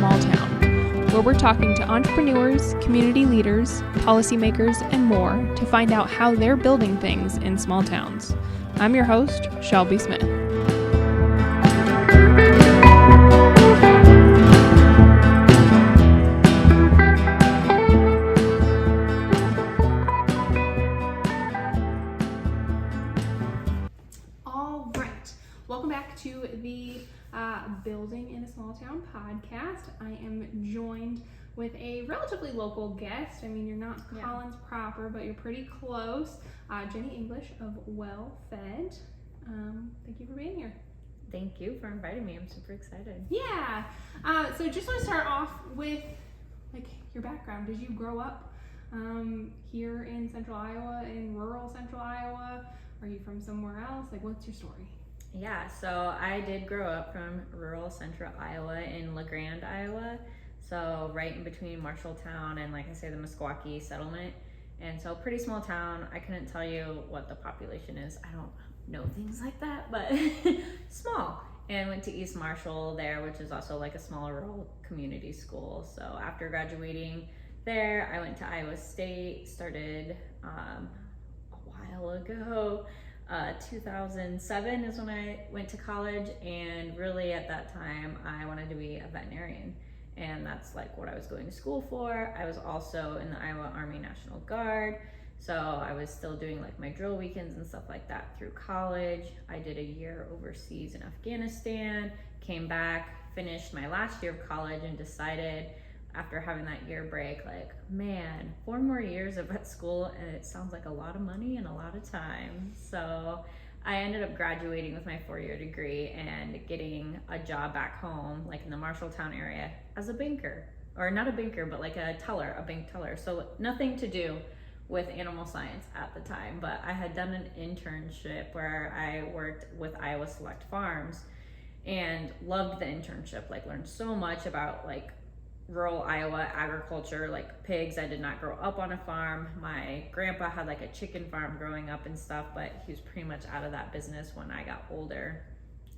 Small Town, where we're talking to entrepreneurs, community leaders, policymakers, and more to find out how they're building things in small towns. I'm your host, Shelby Smith. All right, welcome back to the Building in a Small Town podcast. I am joined with a relatively local guest. I mean, you're not Collins proper, but you're pretty close. Jenny English of Well+Fed. Thank you for being here. Thank you for inviting me. I'm super excited. Yeah. So just want to start off with like your background. Did you grow up here in Central Iowa, in rural Central Iowa? Are you from somewhere else? Like, what's your story? Yeah, so I did grow up from rural Central Iowa in LaGrande, Iowa. So right in between Marshalltown and, like I say, the Meskwaki settlement. And so pretty small town. I couldn't tell you what the population is. I don't know things like that, but small. And went to East Marshall there, which is also like a small rural community school. So after graduating there, I went to Iowa State, started a while ago. 2007 is when I went to college, and really at that time I wanted to be a veterinarian, and that's like what I was going to school for. I was also in the Iowa Army National Guard, so I was still doing like my drill weekends and stuff like that through college. I did a year overseas in Afghanistan, came back, finished my last year of college, and decided after having that year break, like, man, 4 more years of vet school and it sounds like a lot of money and a lot of time. So I ended up graduating with my 4-year degree and getting a job back home, like in the Marshalltown area, as a banker. Or not a banker, but like a teller, a bank teller. So nothing to do with animal science at the time, but I had done an internship where I worked with Iowa Select Farms and loved the internship, like learned so much about like rural Iowa agriculture, like pigs. I did not grow up on a farm. My grandpa had like a chicken farm growing up and stuff, but he was pretty much out of that business when I got older.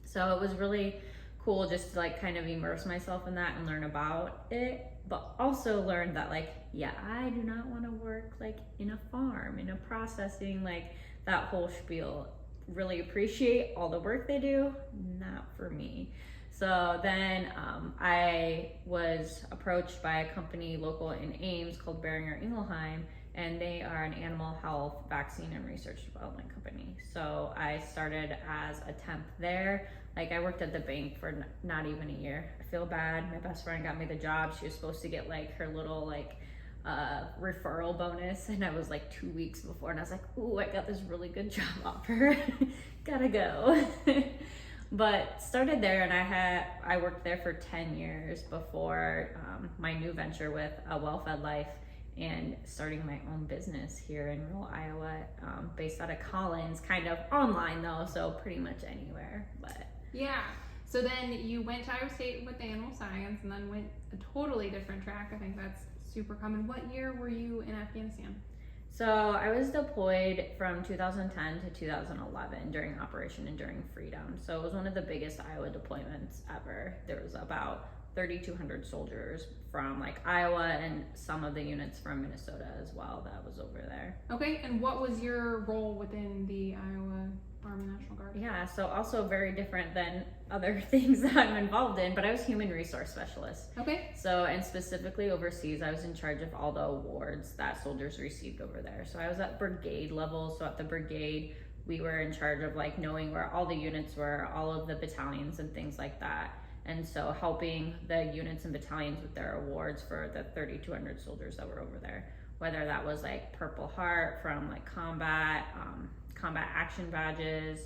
So it was really cool just to like kind of immerse myself in that and learn about it, but also learn that like, yeah, I do not want to work like in a farm, in a processing, like that whole spiel. Really appreciate all the work they do, not for me. So then I was approached by a company local in Ames called Beringer Ingelheim, and they are an animal health vaccine and research development company. So I started as a temp there. Like I worked at the bank for not even a year. I feel bad. My best friend got me the job. She was supposed to get like her little like referral bonus, and I was like 2 weeks before, and I was like, ooh, I got this really good job offer. Gotta go. But started there, and I worked there for 10 years before my new venture with Well+Fed Life and starting my own business here in rural Iowa, based out of Collins, kind of online though, so pretty much anywhere. But yeah, so then you went to Iowa State with animal science and then went a totally different track. I think that's super common. What year were you in Afghanistan? So I was deployed from 2010 to 2011 during Operation Enduring Freedom. So it was one of the biggest Iowa deployments ever. There was about 3,200 soldiers from like Iowa and some of the units from Minnesota as well that was over there. Okay, and what was your role within the Iowa Army National Guard? Yeah, so also very different than other things that I'm involved in, but I was human resource specialist. Okay. So, and specifically overseas, I was in charge of all the awards that soldiers received over there. So I was at brigade level. So at the brigade, we were in charge of like knowing where all the units were, all of the battalions and things like that. And so helping the units and battalions with their awards for the 3,200 soldiers that were over there, whether that was like Purple Heart from like combat action badges,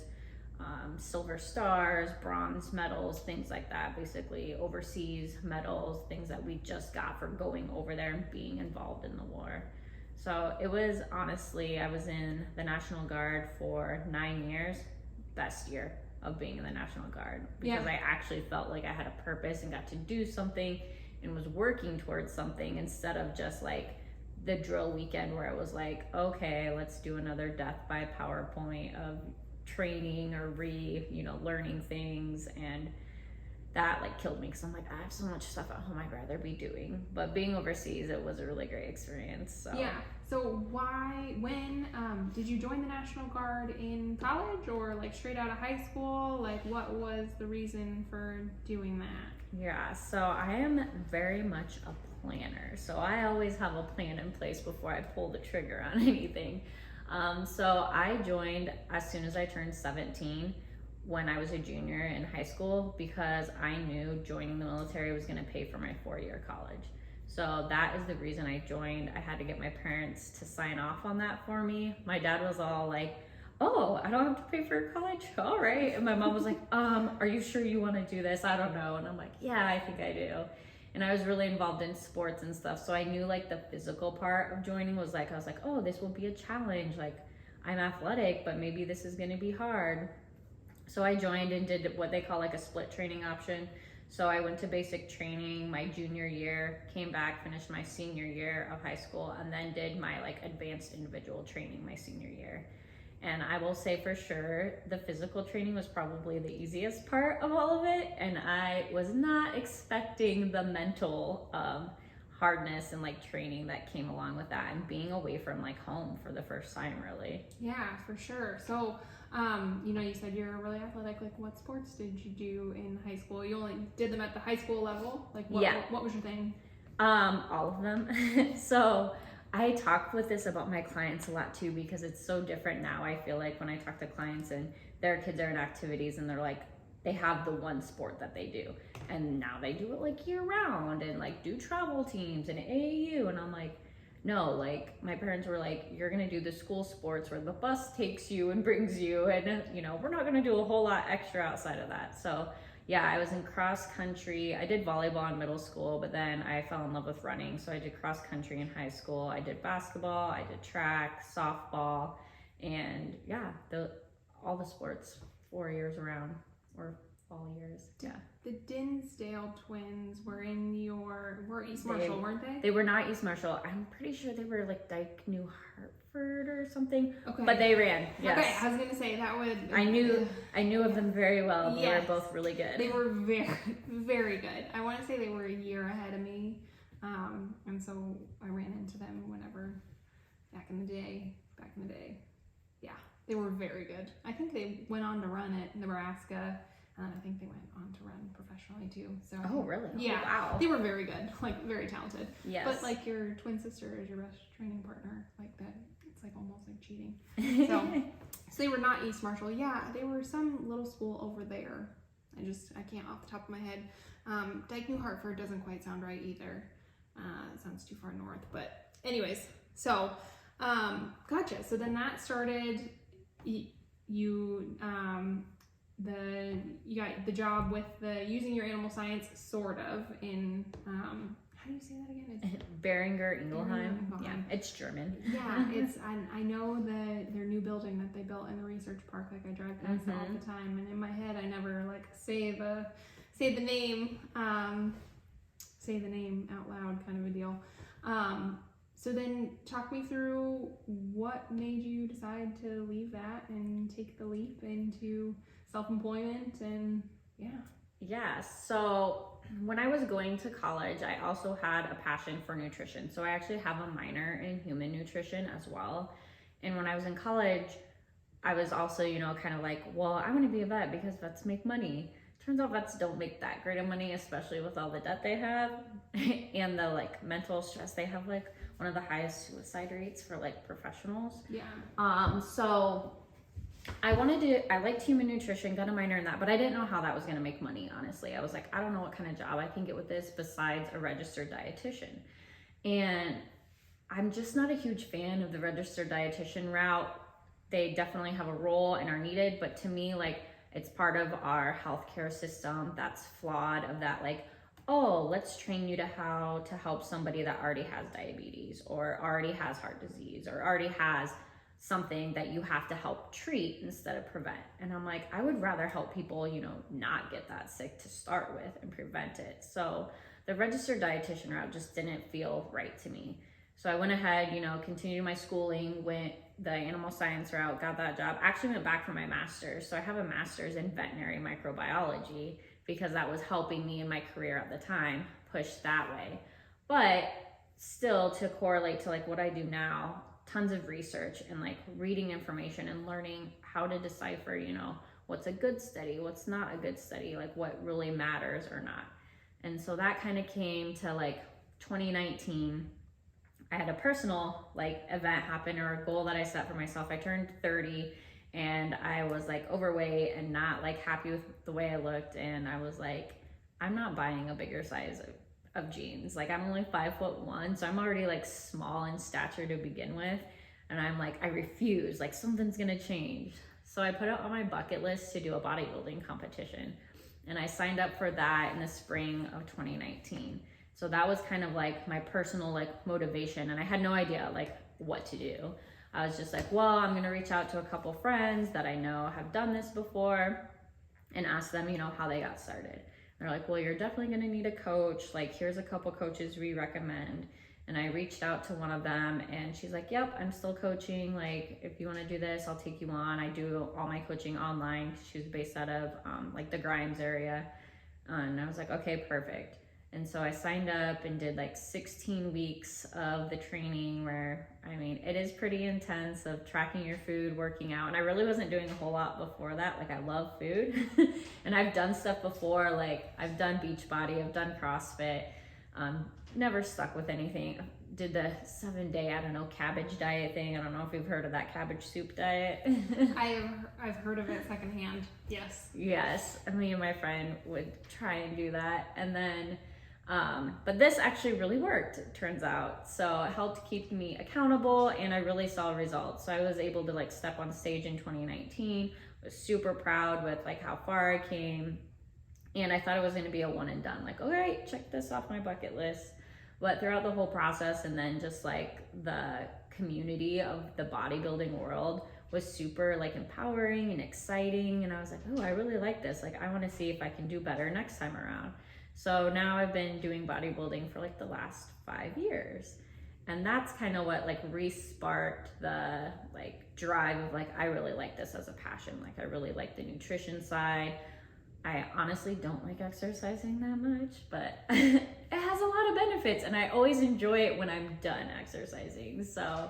silver stars, bronze medals, things like that, basically overseas medals, things that we just got for going over there and being involved in the war. So it was honestly, I was in the National Guard for 9 years, best year of being in the National Guard, because I actually felt like I had a purpose and got to do something and was working towards something instead of just like the drill weekend where it was like, okay, let's do another death by PowerPoint of training or learning things. And that like killed me because I'm like, I have so much stuff at home I'd rather be doing. But being overseas, it was a really great experience. So yeah. So when did you join the National Guard in college or like straight out of high school? Like what was the reason for doing that? Yeah, so I am very much a planner. So I always have a plan in place before I pull the trigger on anything. So I joined as soon as I turned 17 when I was a junior in high school because I knew joining the military was going to pay for my 4-year college. So that is the reason I joined. I had to get my parents to sign off on that for me. My dad was all like, oh, I don't have to pay for your college? All right. And my mom was like, are you sure you want to do this? I don't know. And I'm like, yeah, I think I do. And I was really involved in sports and stuff. So I knew like the physical part of joining was like, I was like, oh, this will be a challenge. Like I'm athletic, but maybe this is going to be hard. So I joined and did what they call like a split training option. So I went to basic training my junior year, came back, finished my senior year of high school, and then did my like advanced individual training my senior year. And I will say for sure, the physical training was probably the easiest part of all of it. And I was not expecting the mental hardness and like training that came along with that and being away from like home for the first time, really. Yeah, for sure. So, you said you're really athletic. Like what sports did you do in high school? You only did them at the high school level? Like what was your thing? All of them. So I talk with this about my clients a lot too, because it's so different now. I feel like when I talk to clients and their kids are in activities and they're like, they have the one sport that they do. And now they do it like year round and like do travel teams and AAU. And I'm like, no, like my parents were like, you're going to do the school sports where the bus takes you and brings you. And, we're not going to do a whole lot extra outside of that. So yeah, I was in cross country. I did volleyball in middle school, but then I fell in love with running. So I did cross country in high school. I did basketball, I did track, softball, and yeah, all the sports 4 years around, or all years. Yeah. The Dinsdale twins were East Marshall, weren't they? They were not East Marshall. I'm pretty sure they were like Dyke, New Hartford or something. Okay. But they ran. Yes. Okay, I was gonna say that would. I knew of them very well. They were both really good. They were very, very good. I want to say they were a year ahead of me, and so I ran into them whenever back in the day. Yeah, they were very good. I think they went on to run at Nebraska. I think they went on to run professionally too. So. Oh, really? Yeah. Oh, wow. They were very good, like very talented. Yes. But like your twin sister is your best training partner, like that. It's like almost like cheating. So they were not East Marshall. Yeah, they were some little school over there. I can't off the top of my head. Dyke, New Hartford doesn't quite sound right either. It sounds too far north. But anyways, so gotcha. So then that started. You got the job with using your animal science sort of in how do you say that again? Beringer Ingelheim. Yeah, it's German. Yeah, it's I know their new building that they built in the research park. Like I drive past it all the time, and in my head I never like say the name out loud kind of a deal. So then talk me through what made you decide to leave that and take the leap into self-employment and Yeah, so when I was going to college, I also had a passion for nutrition. So I actually have a minor in human nutrition as well. And when I was in college, I was also, kind of like, well, I want to be a vet because vets make money. Turns out vets don't make that great of money, especially with all the debt they have and the like mental stress. They have like one of the highest suicide rates for like professionals. Yeah. So I liked human nutrition, got a minor in that, but I didn't know how that was going to make money, honestly. I was like, I don't know what kind of job I can get with this besides a registered dietitian. And I'm just not a huge fan of the registered dietitian route. They definitely have a role and are needed, but to me, like, it's part of our healthcare system that's flawed, of that, like, oh, let's train you to how to help somebody that already has diabetes or already has heart disease or already has something that you have to help treat instead of prevent. And I'm like, I would rather help people, not get that sick to start with and prevent it. So the registered dietitian route just didn't feel right to me. So I went ahead, continued my schooling, went the animal science route, got that job, actually went back for my master's. So I have a master's in veterinary microbiology because that was helping me in my career at the time push that way. But still, to correlate to like what I do now, tons of research and like reading information and learning how to decipher, you know, what's a good study, what's not a good study, like what really matters or not. And so that kind of came to like 2019. I had a personal like event happen, or a goal that I set for myself. I turned 30 and I was like overweight and not like happy with the way I looked. And I was like, I'm not buying a bigger size of jeans. Like I'm only 5'1", so I'm already like small in stature to begin with. And I'm like, I refuse, like something's gonna change. So I put it on my bucket list to do a bodybuilding competition. And I signed up for that in the spring of 2019. So that was kind of like my personal like motivation, and I had no idea like what to do. I was just like, well, I'm gonna reach out to a couple friends that I know have done this before and ask them, you know, how they got started. They're like, well, you're definitely gonna need a coach. Like, here's a couple coaches we recommend. And I reached out to one of them and she's like, yep, I'm still coaching. Like, if you wanna do this, I'll take you on. I do all my coaching online. She was based out of like the Grimes area. And I was like, okay, perfect. And so I signed up and did like 16 weeks of the training where, I mean, it is pretty intense of tracking your food, working out. And I really wasn't doing a whole lot before that. Like I love food and I've done stuff before. Like I've done Beachbody, I've done CrossFit, never stuck with anything. Did the 7-day, I don't know, cabbage diet thing. I don't know if you've heard of that cabbage soup diet. I've heard of it secondhand. Yes. Yes. Me and my friend would try and do that. And then, but this actually really worked, it turns out. So it helped keep me accountable and I really saw results. So I was able to like step on stage in 2019, was super proud with like how far I came. And I thought it was going to be a one and done, like, all right, check this off my bucket list. But throughout the whole process, and then just like the community of the bodybuilding world was super like empowering and exciting. And I was like, oh, I really like this. Like, I want to see if I can do better next time around. So now I've been doing bodybuilding for like the last 5 years. And that's kind of what like re-sparked the like drive of like, I really like this as a passion. Like I really like the nutrition side. I honestly don't like exercising that much, but it has a lot of benefits and I always enjoy it when I'm done exercising. So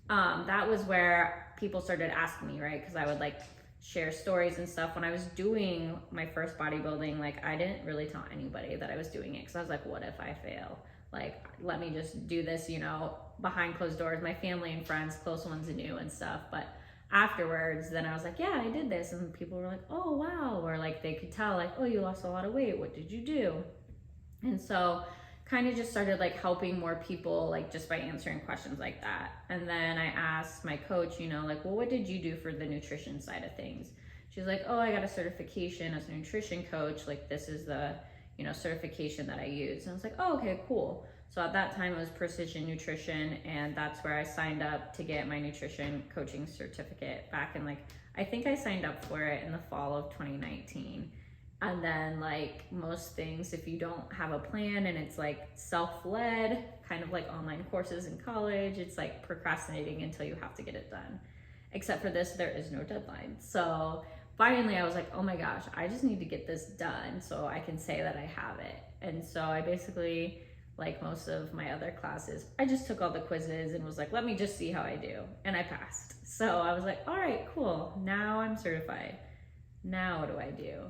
that was where people started asking me, right? Because I would like share stories and stuff. When I was doing my first bodybuilding, like I didn't really tell anybody that I was doing it because I was like, what if I fail? Like, let me just do this, you know, behind closed doors. My family and friends, close ones knew and stuff, but afterwards, then I was like, yeah, I did this. And people were like, oh, wow. Or like they could tell like, oh, you lost a lot of weight. What did you do? And so kind of just started like helping more people, like just by answering questions like that. And then I asked my coach, you know, like, well, what did you do for the nutrition side of things? She's like, oh, I got a certification as a nutrition coach. Like this is the, you know, certification that I use. And I was like, oh, okay, cool. So at that time it was Precision Nutrition, and that's where I signed up to get my nutrition coaching certificate back in like, I think I signed up for it in the fall of 2019. And then like most things, if you don't have a plan and it's like self-led, kind of like online courses in college, it's like procrastinating until you have to get it done. Except for this, there is no deadline. So finally I was like, oh my gosh, I just need to get this done so I can say that I have it. And so I basically, like most of my other classes, I just took all the quizzes and was like, let me just see how I do. And I passed. So I was like, all right, cool. Now I'm certified. Now what do I do?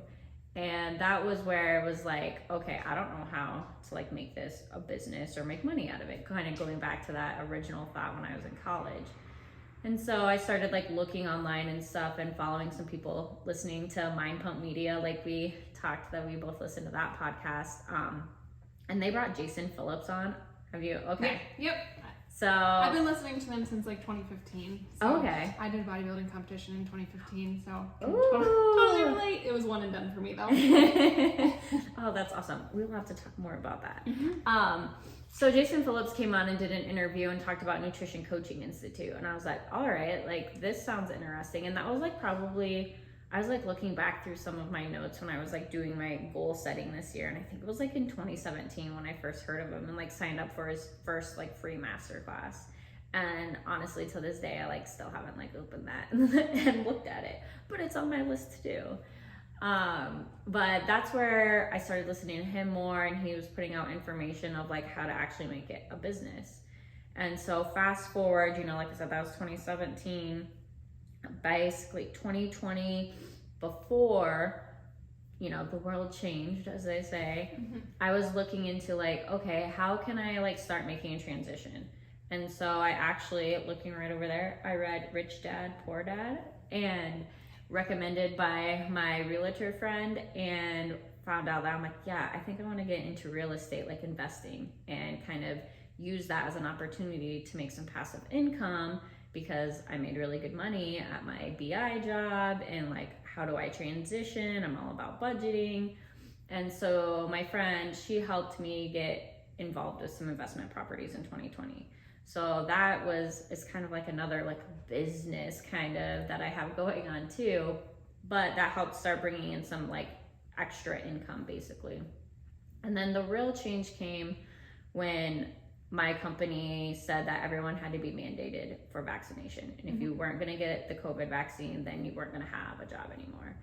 And that was where it was like, okay, I don't know how to like make this a business or make money out of it. Kind of going back to that original thought when I was in college. And so I started like looking online and stuff and following some people, listening to Mind Pump Media. Like we talked that we both listened to that podcast. And they brought Jason Phillips on. Have you? Okay. Yep. So I've been listening to them since like 2015. So okay. I did a bodybuilding competition in 2015, so Ooh. totally relate. It was one and done for me though. Oh, that's awesome. We'll have to talk more about that. Mm-hmm. So Jason Phillips came on and did an interview and talked about Nutrition Coaching Institute. And I was like, all right, like this sounds interesting. And that was like probably, I was like looking back through some of my notes when I was like doing my goal setting this year. And I think it was like in 2017 when I first heard of him and like signed up for his first like free masterclass. And honestly, to this day, I like still haven't like opened that and looked at it, but it's on my list to do. But that's where I started listening to him more, and he was putting out information of like how to actually make it a business. And so fast forward, you know, like I said, that was 2017, basically 2020, before, you know, the world changed, as they say. I was looking into like, okay, how can I like start making a transition? And so I actually, looking right over there, I read Rich Dad, Poor Dad, and recommended by my realtor friend, and found out that I'm like, yeah, I think I want to get into real estate, like investing, and kind of use that as an opportunity to make some passive income, because I made really good money at my BI job, and like, how do I transition? I'm all about budgeting. And so my friend, she helped me get involved with some investment properties in 2020. So that is kind of like another like business kind of that I have going on too, but that helped start bringing in some like extra income basically. And then the real change came when my company said that everyone had to be mandated for vaccination. And if you weren't going to get the COVID vaccine, then you weren't going to have a job anymore.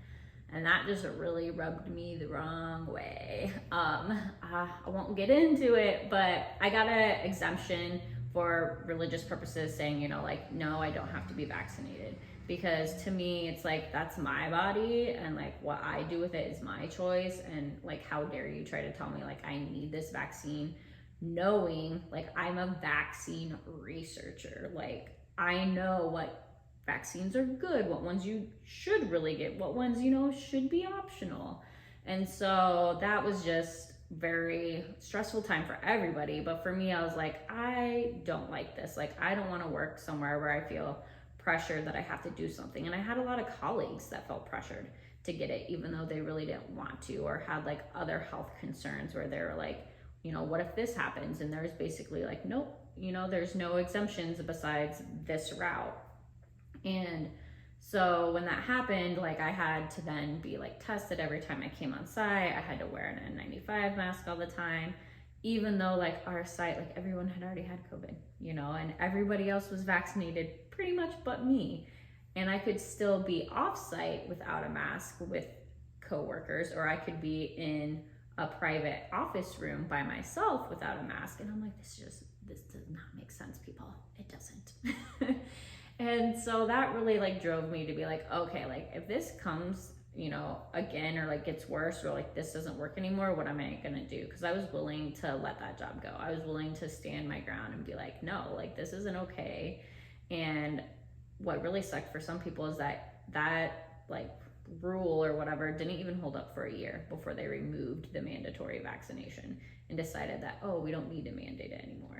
And that just really rubbed me the wrong way. I won't get into it, but I got an exemption for religious purposes, saying, you know, like, no, I don't have to be vaccinated. Because to me, it's like, that's my body, and like what I do with it is my choice. And like, how dare you try to tell me like I need this vaccine, knowing like I'm a vaccine researcher. Like, I know what vaccines are good, what ones you should really get, what ones, you know, should be optional. And so that was just very stressful time for everybody. But for me, I was like, I don't like this. Like, I don't want to work somewhere where I feel pressured that I have to do something. And I had a lot of colleagues that felt pressured to get it, even though they really didn't want to, or had like other health concerns where they were like, you know, what if this happens? And there's basically like, nope, you know, there's no exemptions besides this route. And so when that happened, like, I had to then be like tested every time I came on site. I had to wear an N95 mask all the time, even though like our site, like everyone had already had COVID, you know, and everybody else was vaccinated pretty much but me. And I could still be off site without a mask with coworkers, or I could be in a private office room by myself without a mask. And I'm like, this does not make sense, people. It doesn't. And so that really like drove me to be like, okay, like if this comes, you know, again, or like gets worse, or like this doesn't work anymore, what am I gonna do? Because I was willing to let that job go. I was willing to stand my ground and be like, no, like this isn't okay. And what really sucked for some people is that like rule or whatever didn't even hold up for a year before they removed the mandatory vaccination and decided that, oh, we don't need to mandate it anymore.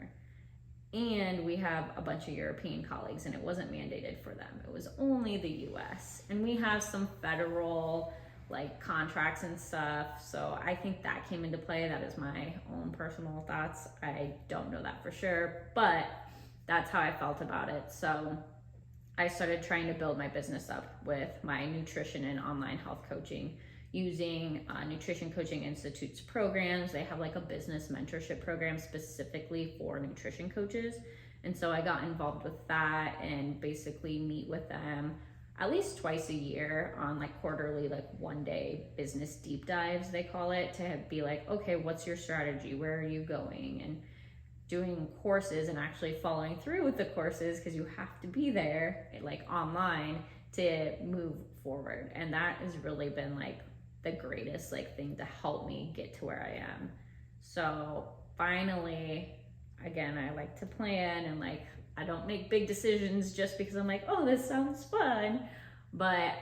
And we have a bunch of European colleagues, and it wasn't mandated for them. It was only the US. And we have some federal like contracts and stuff. So I think that came into play. That is my own personal thoughts. I don't know that for sure, but that's how I felt about it. So I started trying to build my business up with my nutrition and online health coaching, using Nutrition Coaching Institute's programs. They have like a business mentorship program specifically for nutrition coaches. And so I got involved with that and basically meet with them at least twice a year on like quarterly, like 1-day business deep dives, they call it, to be like, okay, what's your strategy? Where are you going? And doing courses and actually following through with the courses, because you have to be there like online to move forward. And that has really been like the greatest like thing to help me get to where I am. So finally, again, I like to plan, and like I don't make big decisions just because I'm like, oh, this sounds fun. But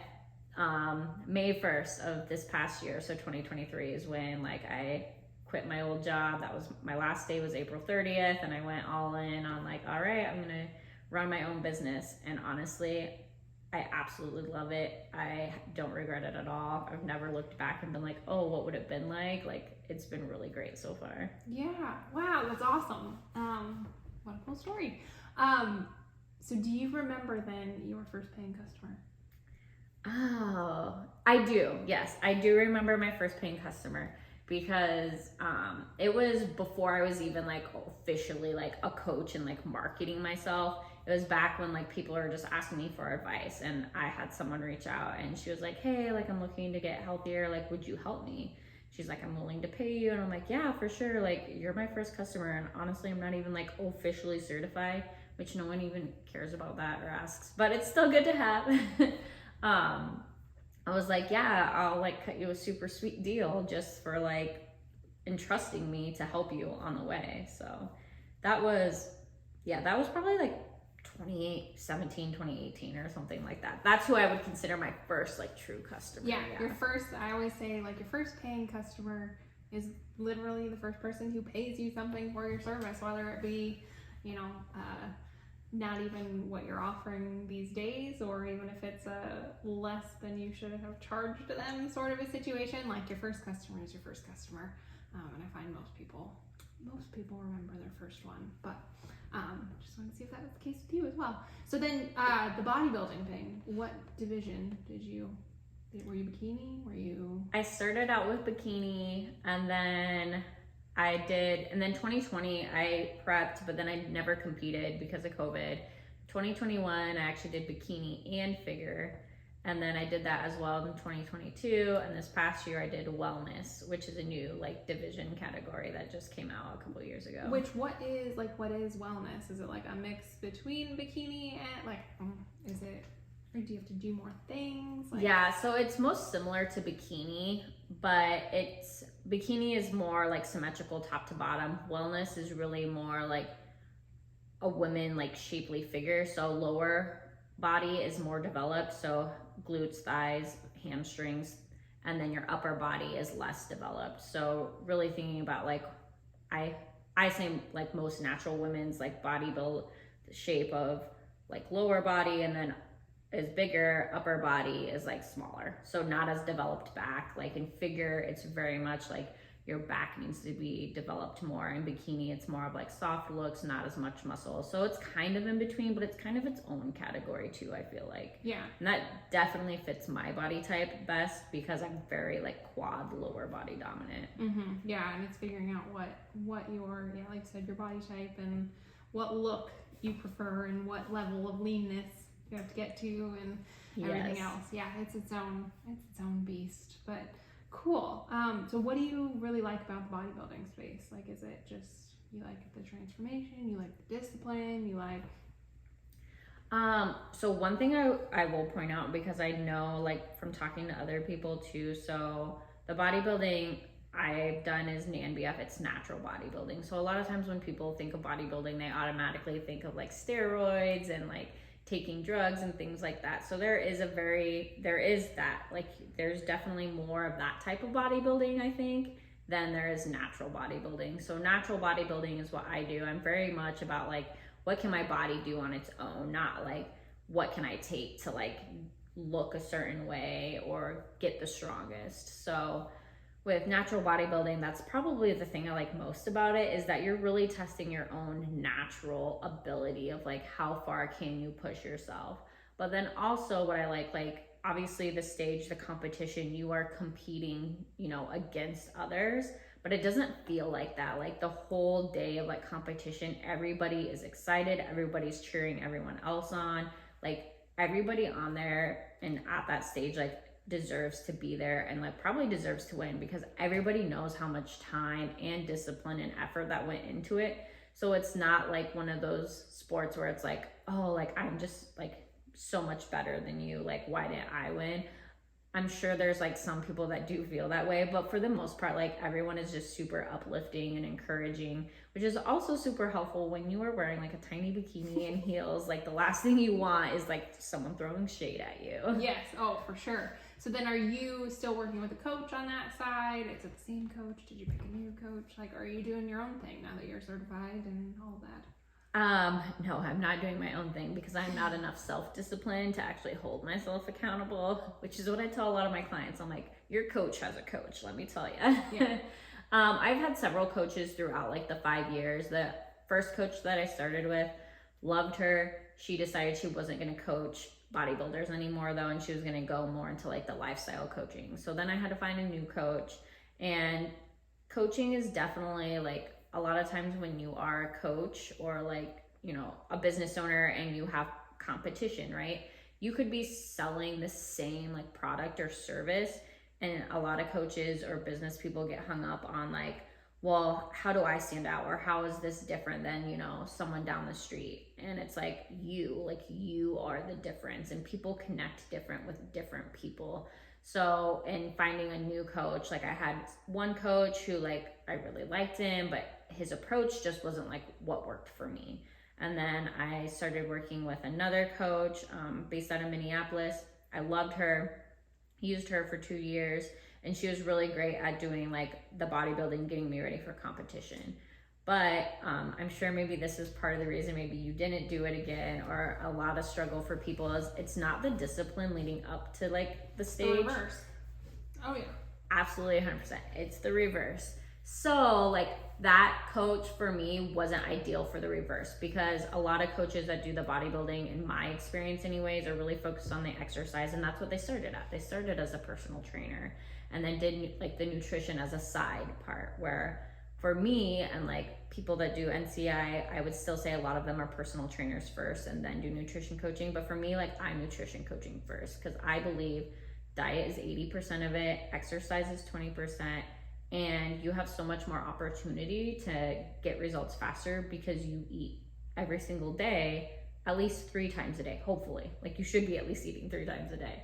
May 1st of this past year, so 2023, is when like I quit my old job. That was my last day, was April 30th, and I went all in on like, all right, I'm gonna run my own business. And honestly, I absolutely love it. I don't regret it at all. I've never looked back and been like, oh, what would it have been like? Like, it's been really great so far. Yeah. Wow, that's awesome. What a cool story. So do you remember then your first paying customer? Oh, I do. Yes, I do remember my first paying customer, because it was before I was even like officially like a coach and like marketing myself. it was back when like people were just asking me for advice, and I had someone reach out and she was like, hey, like I'm looking to get healthier, like would you help me? She's like, I'm willing to pay you. And I'm like, yeah, for sure, like you're my first customer, and honestly I'm not even like officially certified, which no one even cares about that or asks, but it's still good to have. I was like, yeah, I'll like cut you a super sweet deal just for like entrusting me to help you on the way. So that was probably like 2018 or something like that. That's who I would consider my first like true customer. Yeah, your first, I always say like your first paying customer is literally the first person who pays you something for your service, whether it be, you know, not even what you're offering these days, or even if it's less than you should have charged them sort of a situation. Like your first customer is your first customer. And I find most people remember their first one, but just wanted to see if that was the case with you as well. So then the bodybuilding thing, what division were you bikini? I started out with bikini, and then 2020 I prepped, but then I never competed because of COVID. 2021 I actually did bikini and figure, and then I did that as well in 2022, and this past year I did wellness, which is a new like division category that just came out a couple of years ago. What is wellness? Is it like a mix between bikini and like is it, or do you have to do more things? Yeah, so it's most similar to bikini, but bikini is more like symmetrical top to bottom. Wellness is really more like a woman like shapely figure. So lower body is more developed, so glutes, thighs, hamstrings, and then your upper body is less developed. So really thinking about like I say like most natural women's like body build shape of like lower body, and then is bigger, upper body is like smaller, so not as developed back. Like in figure it's very much like your back needs to be developed more. In bikini it's more of like soft looks, not as much muscle, so it's kind of in between, but it's kind of its own category too, I feel like. Yeah, and that definitely fits my body type best because I'm very like quad lower body dominant. Yeah, and it's figuring out what your, yeah, like you said, your body type and what look you prefer and what level of leanness you have to get to, and everything else. Yeah, it's its own beast, but cool. So what do you really like about the bodybuilding space? Like, is it just you like the transformation, you like the discipline, you like so one thing I will point out, because I know like from talking to other people too, so the bodybuilding I've done is NANBF, it's natural bodybuilding. So a lot of times when people think of bodybuilding, they automatically think of like steroids and like taking drugs and things like that. So there's definitely more of that type of bodybuilding, I think, than there is natural bodybuilding. So natural bodybuilding is what I do. I'm very much about like, what can my body do on its own, not like what can I take to like look a certain way or get the strongest. So with natural bodybuilding, that's probably the thing I like most about it, is that you're really testing your own natural ability of like how far can you push yourself. But then also what I like obviously the stage, the competition, you are competing, you know, against others, but it doesn't feel like that. Like the whole day of like competition, everybody is excited, everybody's cheering everyone else on, like everybody on there and at that stage like deserves to be there and like probably deserves to win, because everybody knows how much time and discipline and effort that went into it. So it's not like one of those sports where it's like, oh, like I'm just like so much better than you, like why didn't I win? I'm sure there's like some people that do feel that way, but for the most part, like everyone is just super uplifting and encouraging, which is also super helpful when you are wearing like a tiny bikini and heels. Like the last thing you want is like someone throwing shade at you. Yes, oh for sure. So then are you still working with a coach on that side? Is it the same coach? Did you pick a new coach? Like, are you doing your own thing now that you're certified and all that? No, I'm not doing my own thing because I'm not enough self-discipline to actually hold myself accountable, which is what I tell a lot of my clients. I'm like, your coach has a coach, let me tell you. Yeah. I've had several coaches throughout like the 5 years. The first coach that I started with, loved her. She decided she wasn't going to coach bodybuilders anymore though, and she was going to go more into like the lifestyle coaching. So then I had to find a new coach, and coaching is definitely like, a lot of times when you are a coach or like you know, a business owner and you have competition, right? You could be selling the same like product or service, and a lot of coaches or business people get hung up on like, well, how do I stand out, or how is this different than, you know, someone down the street? And it's like you are the difference, and people connect different with different people. So in finding a new coach, like I had one coach who like I really liked him, but his approach just wasn't like what worked for me. And then I started working with another coach based out of Minneapolis. I loved her, used her for 2 years, and she was really great at doing like the bodybuilding, getting me ready for competition. But I'm sure maybe this is part of the reason maybe you didn't do it again, or a lot of struggle for people is it's not the discipline leading up to like the stage. The reverse. Oh yeah. Absolutely 100%. It's the reverse. So like that coach for me wasn't ideal for the reverse, because a lot of coaches that do the bodybuilding, in my experience anyways, are really focused on the exercise, and that's what they started at. They started as a personal trainer and then did like the nutrition as a side part, where for me and like people that do NCI, I would still say a lot of them are personal trainers first and then do nutrition coaching. But for me, like I'm nutrition coaching first, because I believe diet is 80% of it, exercise is 20%, and you have so much more opportunity to get results faster because you eat every single day, at least 3 times a day, hopefully. Like you should be at least eating 3 times a day.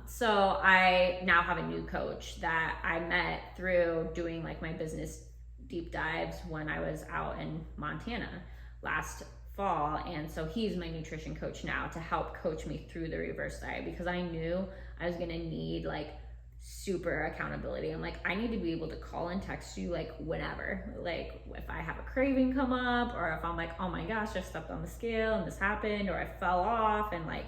So I now have a new coach that I met through doing like my business deep dives when I was out in Montana last fall. And so he's my nutrition coach now to help coach me through the reverse diet, because I knew I was gonna need like super accountability. I'm like, I need to be able to call and text you like whenever, like if I have a craving come up, or if I'm like, oh my gosh, I stepped on the scale and this happened, or I fell off and like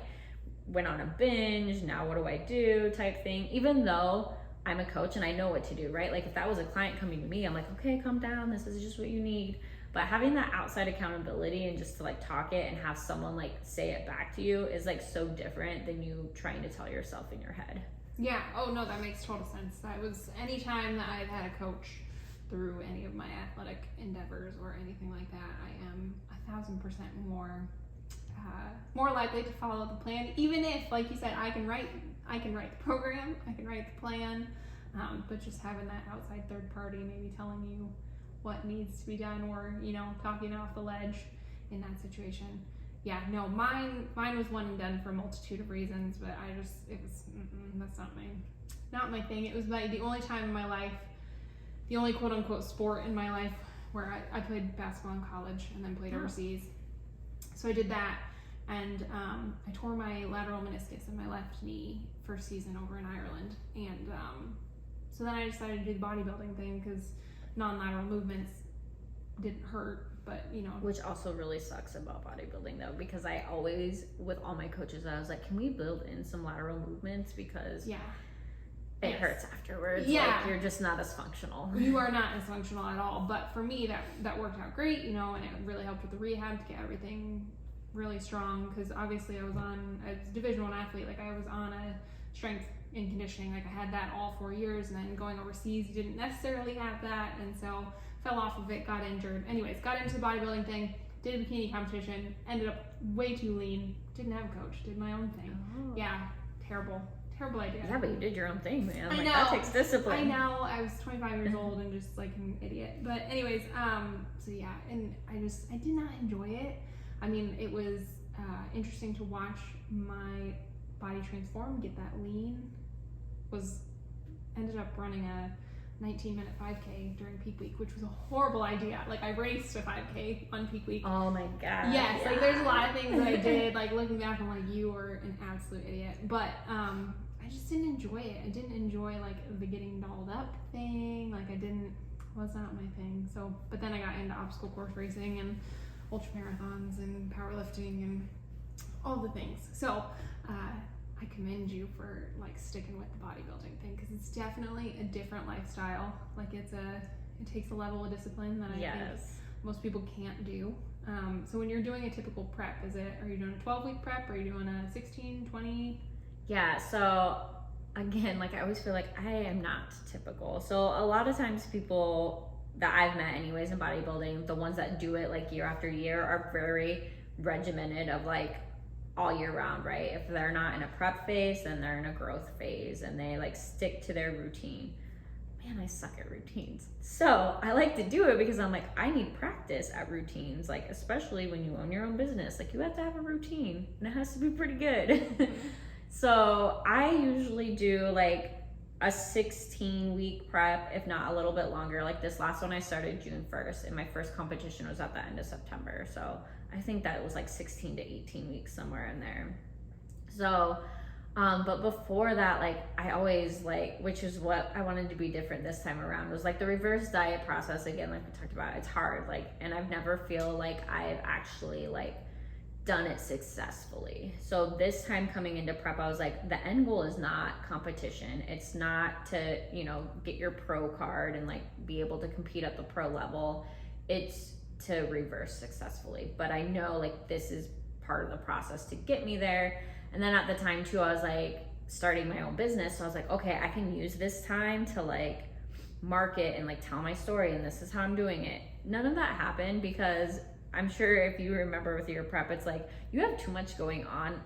went on a binge, now what do I do type thing. Even though I'm a coach and I know what to do, right? Like if that was a client coming to me, I'm like, okay, calm down, this is just what you need. But having that outside accountability and just to like talk it and have someone like say it back to you is like so different than you trying to tell yourself in your head. Yeah. Oh no, that makes total sense. That was any time that I've had a coach through any of my athletic endeavors or anything like that, I am 1,000% more likely to follow the plan, even if, like you said, I can write the program, I can write the plan, but just having that outside third party maybe telling you what needs to be done, or you know, talking off the ledge in that situation. Yeah, no, mine was one and done for a multitude of reasons, but that's not my thing. It was the only time in my life, the only quote unquote sport in my life where I played basketball in college and then played overseas. So I did that, and I tore my lateral meniscus in my left knee first season over in Ireland, and so then I decided to do the bodybuilding thing because non-lateral movements didn't hurt, but you know. Which also really sucks about bodybuilding though, because I always, with all my coaches, I was like, can we build in some lateral movements, because it hurts afterwards. Like you're just not as functional. You are not as functional at all. But for me, that worked out great, you know, and it really helped with the rehab to get everything really strong, because obviously I was a Division I athlete. Like I was on a strength and conditioning, like I had that all 4 years, and then going overseas didn't necessarily have that, and so fell off of it, got injured. Anyways, got into the bodybuilding thing, did a bikini competition, ended up way too lean, didn't have a coach, did my own thing. Yeah, terrible idea. Yeah, but you did your own thing, man. I like, know. That takes discipline. I know. I was 25 years old and just like an idiot. But anyways, so yeah, and I did not enjoy it. I mean, it was interesting to watch my body transform, get that lean. Ended up running a 19-minute 5K during peak week, which was a horrible idea. Like I raced a 5K on peak week. Oh my god. Yes, like there's a lot of things that I did. Like looking back, I'm like, you were an absolute idiot. But I just didn't enjoy it. I didn't enjoy like the getting dolled up thing. Like was not my thing. So, but then I got into obstacle course racing and ultra marathons and powerlifting and all the things. So I commend you for like sticking with the bodybuilding thing, because it's definitely a different lifestyle. Like it takes a level of discipline that I think most people can't do. So when you're doing a typical prep, are you doing a 12-week prep, or are you doing a 16, 20? Yeah, so again, like I always feel like I am not typical. So a lot of times people that I've met anyways in bodybuilding, the ones that do it like year after year are very regimented of like all year round, right? If they're not in a prep phase, then they're in a growth phase, and they like stick to their routine. Man, I suck at routines. So I like to do it because I'm like, I need practice at routines, like especially when you own your own business, like you have to have a routine and it has to be pretty good. So I usually do like a 16-week prep, if not a little bit longer. Like this last one I started June 1st, and my first competition was at the end of September. So I think that it was like 16 to 18 weeks, somewhere in there. So, but before that, like I always like, which is what I wanted to be different this time around, was like the reverse diet process. Again, like we talked about, it's hard, like, and I've never feel like I've actually like done it successfully. So this time coming into prep, I was like, the end goal is not competition. It's not to, you know, get your pro card and like be able to compete at the pro level. It's to reverse successfully. But I know like this is part of the process to get me there. And then at the time too, I was like starting my own business. So I was like, okay, I can use this time to like market and like tell my story, and this is how I'm doing it. None of that happened because I'm sure if you remember with your prep, it's like you have too much going on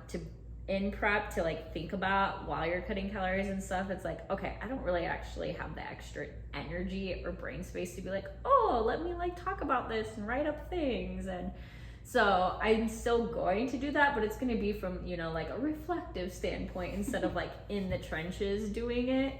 in prep to like think about while you're cutting calories and stuff. It's like, okay, I don't really actually have the extra energy or brain space to be like, oh, let me like talk about this and write up things. And so I'm still going to do that, but it's going to be from, you know, like a reflective standpoint instead of like in the trenches doing it.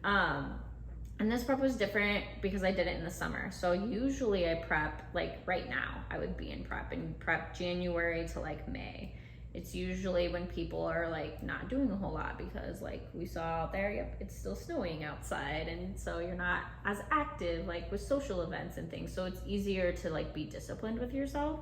And this prep was different because I did it in the summer. So usually I prep, like right now, I would be in prep January to like May. It's usually when people are like not doing a whole lot because like we saw out there, yep, it's still snowing outside. And so you're not as active like with social events and things. So it's easier to like be disciplined with yourself.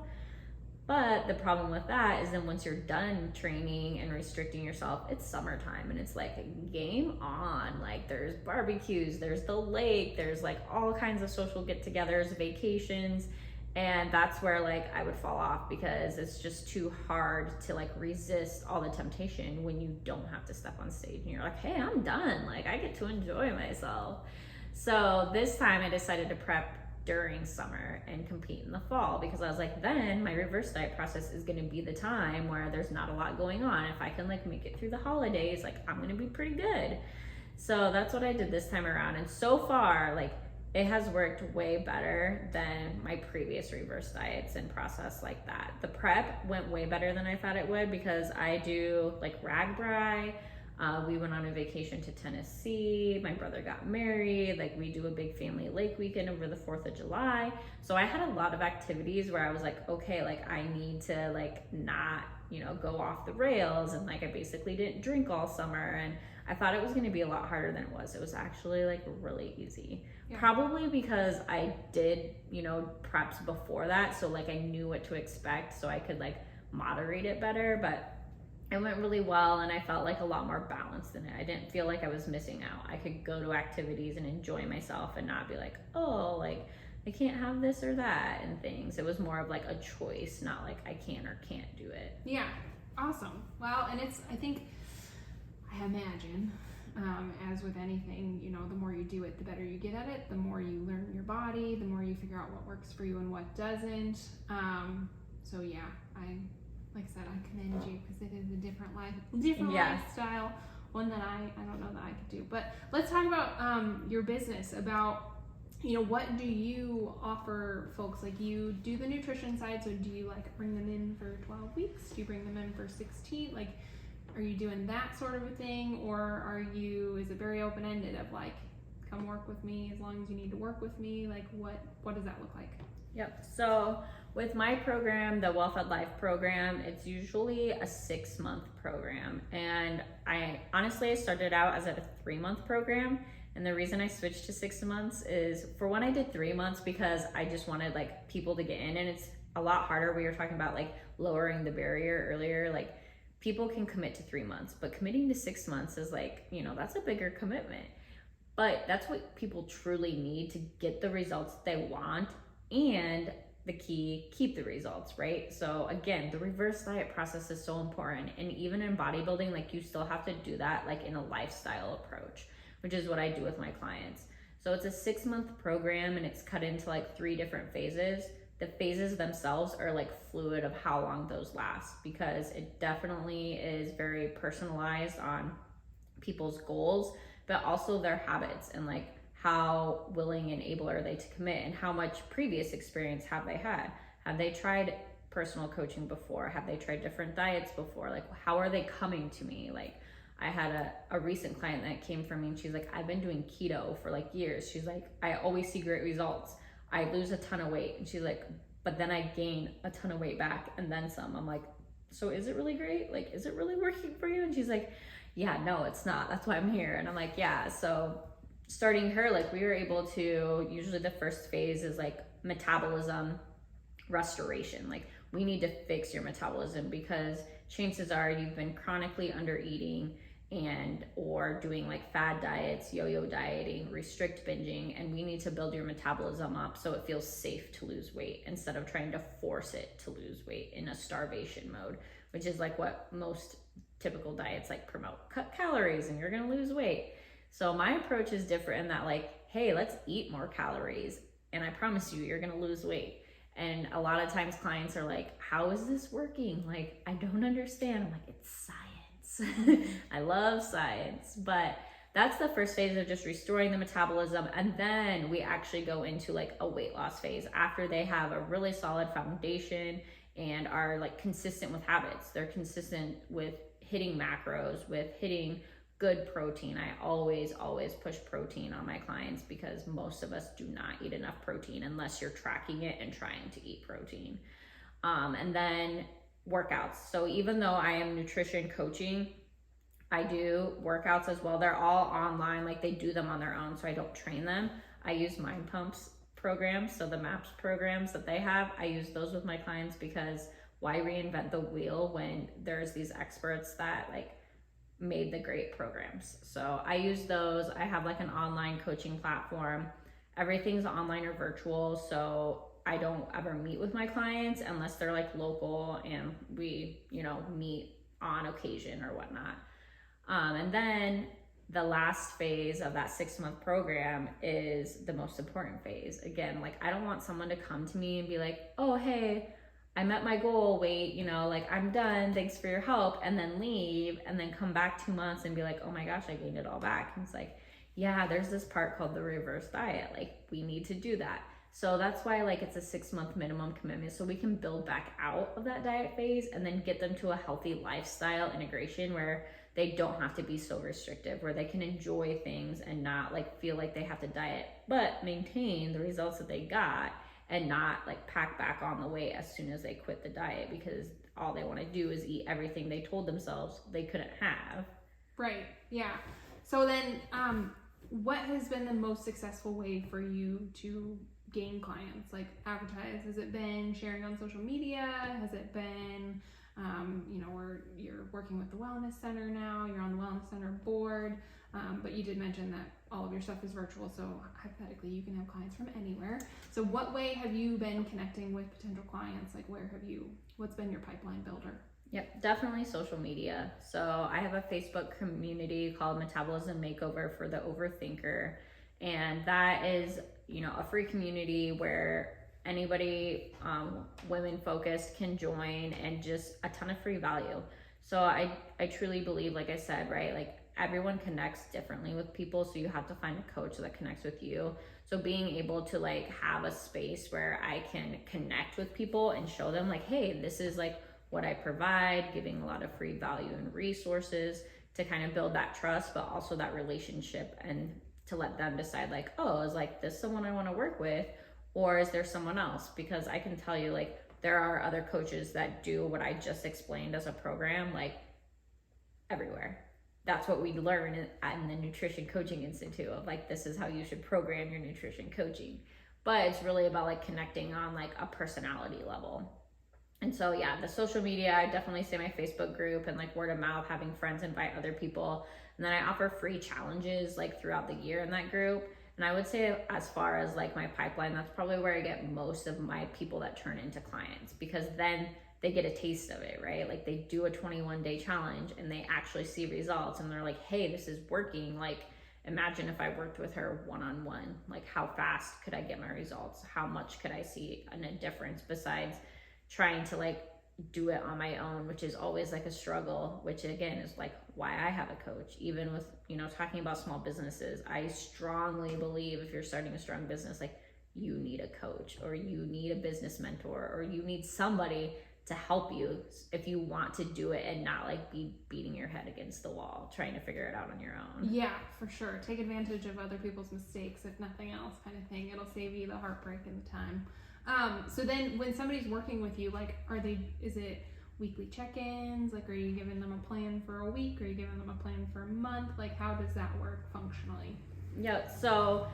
But the problem with that is then once you're done training and restricting yourself, it's summertime and it's like game on. Like there's barbecues, there's the lake, there's like all kinds of social get-togethers, vacations. And that's where like I would fall off because it's just too hard to like resist all the temptation when you don't have to step on stage and you're like, hey, I'm done. Like I get to enjoy myself. So this time I decided to prep during summer and compete in the fall because I was like, then my reverse diet process is going to be the time where there's not a lot going on. If I can like make it through the holidays, like I'm going to be pretty good. So that's what I did this time around. And so far, like it has worked way better than my previous reverse diets and process like that. The prep went way better than I thought it would because I do like ragbri. We went on a vacation to Tennessee. My brother got married. Like we do a big family lake weekend over the 4th of July. So I had a lot of activities where I was like, okay, like I need to like not, you know, go off the rails. And like I basically didn't drink all summer. And I thought it was going to be a lot harder than it was. It was actually like really easy. Yeah. Probably because I did, you know, preps before that. So like I knew what to expect so I could like moderate it better. But it went really well and I felt like a lot more balanced in it. I didn't feel like I was missing out. I could go to activities and enjoy myself and not be like, oh, like I can't have this or that and things. It was more of like a choice, not like I can or can't do it. Yeah, awesome. Well, and it's, I think, I imagine, as with anything, you know, the more you do it, the better you get at it, the more you learn your body, the more you figure out what works for you and what doesn't. So yeah, like I said, I commend you because it is a different lifestyle, one that I don't know that I could do. But let's talk about your business, about, you know, what do you offer folks? Like you do the nutrition side, so do you like bring them in for 12 weeks? Do you bring them in for 16? Like, are you doing that sort of a thing? Or is it very open-ended of like, come work with me as long as you need to work with me? Like what does that look like? Yep. So with my program, the Well+Fed Life program, it's usually a 6-month program. And I started out as a 3-month program. And the reason I switched to 6 months is for when I did 3 months because I just wanted like people to get in, and it's a lot harder. We were talking about like lowering the barrier earlier. Like people can commit to 3 months, but committing to 6 months is like, you know, that's a bigger commitment. But that's what people truly need to get the results they want. And the key, keep the results, right? So again, the reverse diet process is so important. And even in bodybuilding, like you still have to do that like in a lifestyle approach, which is what I do with my clients. So So it's a 6-month program and it's cut into like 3 different phases. The phases themselves are like fluid of how long those last, because it definitely is very personalized on people's goals, but also their habits and like how willing and able are they to commit, and how much previous experience have they had. Have they tried personal coaching before? Have they tried different diets before? Like, how are they coming to me? Like, I had a recent client that came from me and she's like, I've been doing keto for like years. She's like, I always see great results. I lose a ton of weight. And she's like, but then I gain a ton of weight back and then some. I'm like, so is it really great? Like, is it really working for you? And she's like, yeah, no, it's not. That's why I'm here. And I'm like, yeah. So starting her, like, we were able to, usually the first phase is like metabolism restoration. Like, we need to fix your metabolism because chances are you've been chronically under eating and or doing like fad diets, yo-yo dieting, restrict binging, and we need to build your metabolism up so it feels safe to lose weight instead of trying to force it to lose weight in a starvation mode, which is like what most typical diets like promote. Cut calories and you're gonna lose weight. So my approach is different in that, like, hey, let's eat more calories and I promise you, you're gonna lose weight. And a lot of times clients are like, how is this working? Like, I don't understand. I'm like, it's science. I love science. But that's the first phase of just restoring the metabolism. And then we actually go into like a weight loss phase after they have a really solid foundation and are like consistent with habits. They're consistent with hitting macros, with hitting good protein. I always push protein on my clients because most of us do not eat enough protein unless you're tracking it and trying to eat protein. And then workouts. So even though I am nutrition coaching, I do workouts as well. They're all online, like they do them on their own, so I don't train them. I use Mind Pumps programs, so the MAPS programs that they have, I use those with my clients because why reinvent the wheel when there's these experts that like made the great programs. So I use those. I have like an online coaching platform. Everything's online or virtual, so I don't ever meet with my clients unless they're like local and we, you know, meet on occasion or whatnot. And then the last phase of that 6-month program is the most important phase. Again, like I don't want someone to come to me and be like, oh, hey, I met my goal weight, you know, like I'm done, thanks for your help, and then leave and then come back 2 months and be like, oh my gosh, I gained it all back. And it's like, yeah, there's this part called the reverse diet. Like we need to do that. So that's why like it's a 6-month minimum commitment so we can build back out of that diet phase and then get them to a healthy lifestyle integration where they don't have to be so restrictive, where they can enjoy things and not like feel like they have to diet, but maintain the results that they got and not like pack back on the weight as soon as they quit the diet because all they want to do is eat everything they told themselves they couldn't have. Right. Yeah. So then, what has been the most successful way for you to gain clients? Like advertise? Has it been sharing on social media? Has it been, you know, where you're working with the wellness center now, you're on the wellness center board, but you did mention that all of your stuff is virtual, so hypothetically you can have clients from anywhere. So what way have you been connecting with potential clients? Like what's been your pipeline builder? Yep, definitely social media. So I have a Facebook community called Metabolism Makeover for the Overthinker. And that is, you know, a free community where anybody, women focused, can join and just a ton of free value. So I truly believe, like I said, right, like everyone connects differently with people. So you have to find a coach that connects with you. So being able to like have a space where I can connect with people and show them like, hey, this is like what I provide, giving a lot of free value and resources to kind of build that trust, but also that relationship, and to let them decide like, oh, is like this someone I want to work with, or is there someone else? Because I can tell you like there are other coaches that do what I just explained as a program like everywhere. That's what we learn in the Nutrition Coaching Institute of like, this is how you should program your nutrition coaching. But it's really about like connecting on like a personality level. And so, yeah, the social media, I definitely say my Facebook group and like word of mouth, having friends invite other people. And then I offer free challenges like throughout the year in that group. And I would say as far as like my pipeline, that's probably where I get most of my people that turn into clients, because then they get a taste of it, right? Like they do a 21-day challenge and they actually see results and they're like, hey, this is working. Like, imagine if I worked with her one-on-one, like how fast could I get my results? How much could I see a difference besides trying to like do it on my own, which is always like a struggle, which again is like why I have a coach. Even with, you know, talking about small businesses, I strongly believe if you're starting a strong business, like you need a coach or you need a business mentor or you need somebody to help you if you want to do it and not like be beating your head against the wall trying to figure it out on your own. Yeah, for sure. Take advantage of other people's mistakes, if nothing else, kind of thing. It'll save you the heartbreak and the time. So then when somebody's working with you, like, is it weekly check-ins? Like, are you giving them a plan for a week? Are you giving them a plan for a month? Like, how does that work functionally? Yeah, so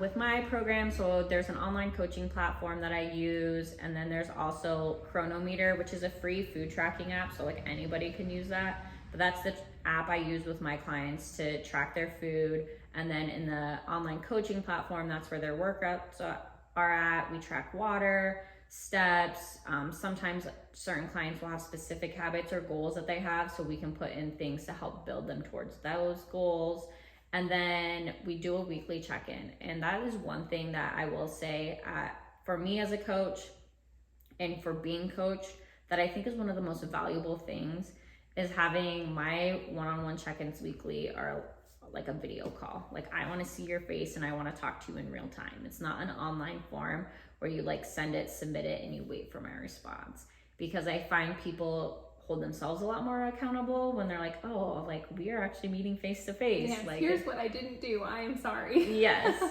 with my program, so there's an online coaching platform that I use, and then there's also Chronometer, which is a free food tracking app, so like anybody can use that. But that's the app I use with my clients to track their food. And then in the online coaching platform, that's where their workouts are at. We track water, steps. Sometimes certain clients will have specific habits or goals that they have, so we can put in things to help build them towards those goals. And then we do a weekly check-in. And that is one thing that I will say for me as a coach and for being coached, that I think is one of the most valuable things is having my one-on-one check-ins weekly or like a video call. Like I want to see your face and I want to talk to you in real time. It's not an online form where you like send it, submit it, and you wait for my response. Because I find people hold themselves a lot more accountable when they're like, oh, like we are actually meeting face to face. Yes, like here's what I didn't do. I am sorry. Yes.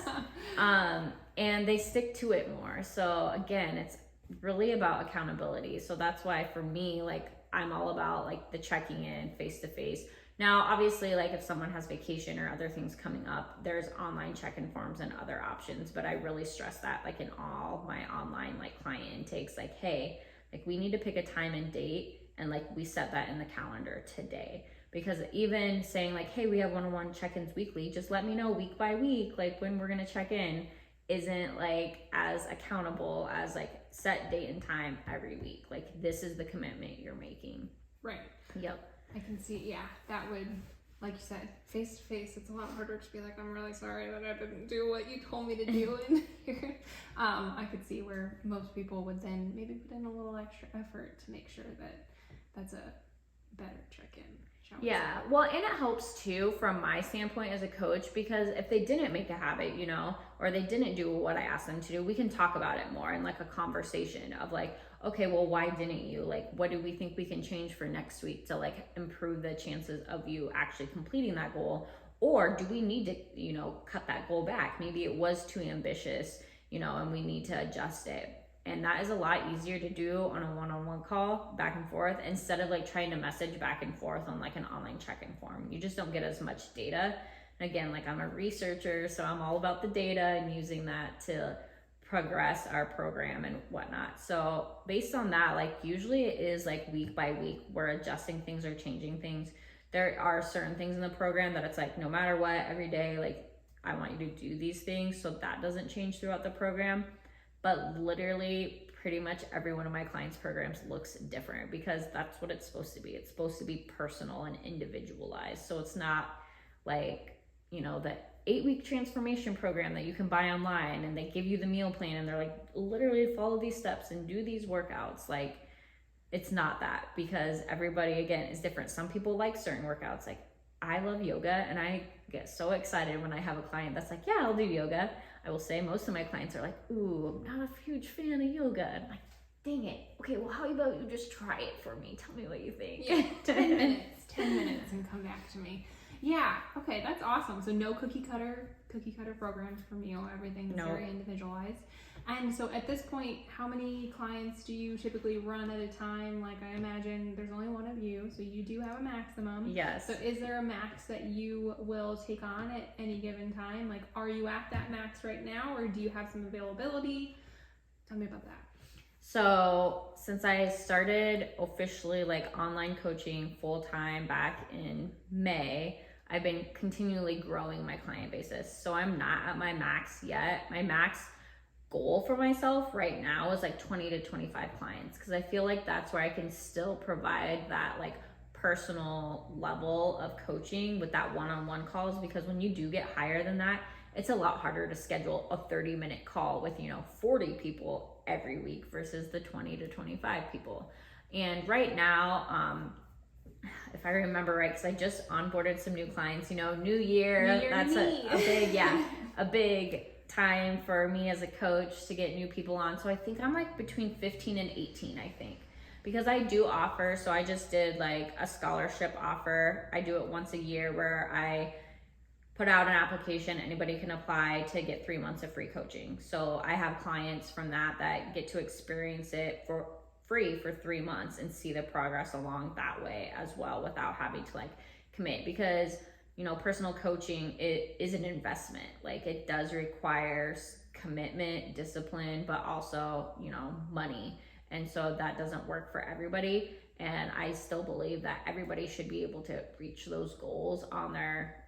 And they stick to it more. So again, it's really about accountability. So that's why for me, like I'm all about like the checking in face to face. Now, obviously, like if someone has vacation or other things coming up, there's online check-in forms and other options. But I really stress that like in all my online like client intakes, like, hey, like we need to pick a time and date and like we set that in the calendar today. Because even saying like, hey, we have one-on-one check-ins weekly, just let me know week by week, like when we're gonna check in, isn't like as accountable as like set date and time every week. Like this is the commitment you're making. Right. Yep. I can see, yeah, that would, like you said, face to face, it's a lot harder to be like, I'm really sorry that I didn't do what you told me to do in here. I could see where most people would then maybe put in a little extra effort to make sure that that's a better check-in. Yeah, well, and it helps too from my standpoint as a coach, because if they didn't make a habit, you know, or they didn't do what I asked them to do, we can talk about it more in like a conversation of like, okay, well, why didn't you? Like, what do we think we can change for next week to like improve the chances of you actually completing that goal? Or do we need to, you know, cut that goal back? Maybe it was too ambitious, you know, and we need to adjust it. And that is a lot easier to do on a one-on-one call back and forth instead of like trying to message back and forth on like an online check-in form. You just don't get as much data. And again, like I'm a researcher, so I'm all about the data and using that to progress our program and whatnot. So based on that, like usually it is like week by week, we're adjusting things or changing things. There are certain things in the program that it's like no matter what, every day, like I want you to do these things, so that doesn't change throughout the program. But literally pretty much every one of my clients' programs looks different because that's what it's supposed to be. It's supposed to be personal and individualized. So it's not like, you know, the 8-week transformation program that you can buy online and they give you the meal plan and they're like, literally follow these steps and do these workouts. Like, it's not that, because everybody, again, is different. Some people like certain workouts. Like, I love yoga and I get so excited when I have a client that's like, yeah, I'll do yoga. I will say most of my clients are like, ooh, I'm not a huge fan of yoga. And I'm like, dang it. Okay, well, how about you just try it for me? Tell me what you think. Yeah, 10 minutes and come back to me. Yeah, okay, that's awesome. So no cookie cutter programs for meal. Everything's very individualized. And so at this point, how many clients do you typically run at a time? Like I imagine there's only one of you, so you do have a maximum. Yes. So is there a max that you will take on at any given time? Like, are you at that max right now, or do you have some availability? Tell me about that. So since I started officially like online coaching full time back in May, I've been continually growing my client basis. So I'm not at my max yet. My max goal for myself right now is like 20 to 25 clients, because I feel like that's where I can still provide that like personal level of coaching with that one-on-one calls, because when you do get higher than that, it's a lot harder to schedule a 30-minute call with, 40 people every week versus the 20 to 25 people. And right now, if I remember right, because I just onboarded some new clients, new year, that's a big time for me as a coach to get new people on. So I think I'm like between 15 and 18, I think. Because I do offer, so I just did like a scholarship offer. I do it once a year where I put out an application, anybody can apply to get 3 months of free coaching. So I have clients from that get to experience it for free for 3 months and see the progress along that way as well without having to like commit, because personal coaching, it is an investment. Like it does require commitment, discipline, but also money. And so that doesn't work for everybody. And I still believe that everybody should be able to reach those goals on their,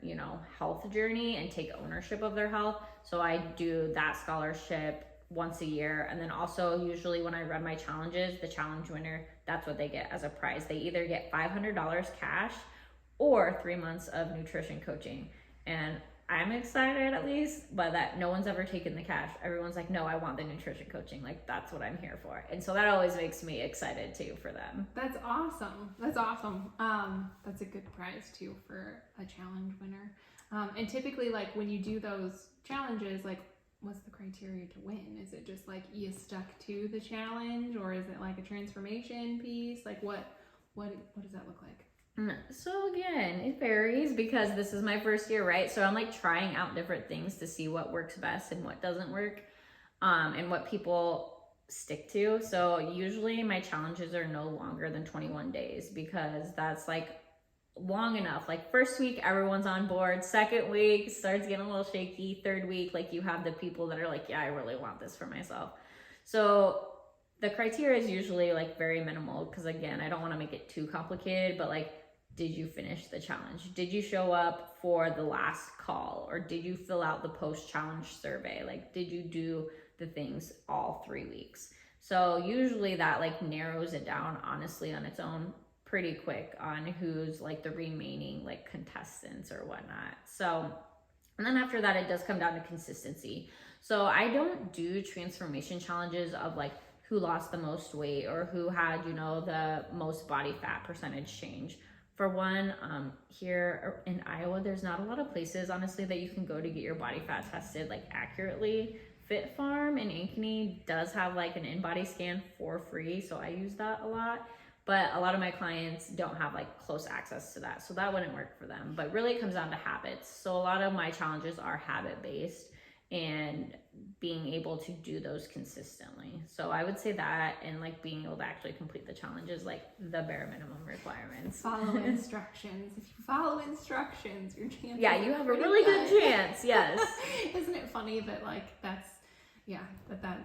health journey and take ownership of their health. So I do that scholarship once a year. And then also usually when I run my challenges, the challenge winner, that's what they get as a prize. They either get $500 cash or 3 months of nutrition coaching. And I'm excited, at least, but that no one's ever taken the cash. Everyone's like, no, I want the nutrition coaching. Like, that's what I'm here for. And so that always makes me excited too for them. That's awesome. That's a good prize too for a challenge winner. And typically, like when you do those challenges, like what's the criteria to win? Is it just like you stuck to the challenge, or is it like a transformation piece? Like what does that look like? So again, it varies because this is my first year, right? So I'm like trying out different things to see what works best and what doesn't work, and what people stick to. So usually my challenges are no longer than 21 days because that's like long enough. Like first week, everyone's on board. Second week starts getting a little shaky. Third week, like you have the people that are like, yeah, I really want this for myself. So the criteria is usually like very minimal because again, I don't want to make it too complicated, but like, did you finish the challenge? Did you show up for the last call? Or did you fill out the post-challenge survey? Like, did you do the things all 3 weeks? So usually that like narrows it down honestly on its own pretty quick on who's like the remaining like contestants or whatnot. So, and then after that, it does come down to consistency. So I don't do transformation challenges of like who lost the most weight or who had, the most body fat percentage change. For one, here in Iowa, there's not a lot of places, honestly, that you can go to get your body fat tested like accurately. Fit Farm in Ankeny does have like an in-body scan for free, so I use that a lot. But a lot of my clients don't have like close access to that, so that wouldn't work for them. But really it comes down to habits. So a lot of my challenges are habit-based and being able to do those consistently. So I would say that, and like being able to actually complete the challenge is like the bare minimum requirements. Follow instructions. If you follow instructions, your chance. Yeah, you have a really good chance. Yes. Isn't it funny that like that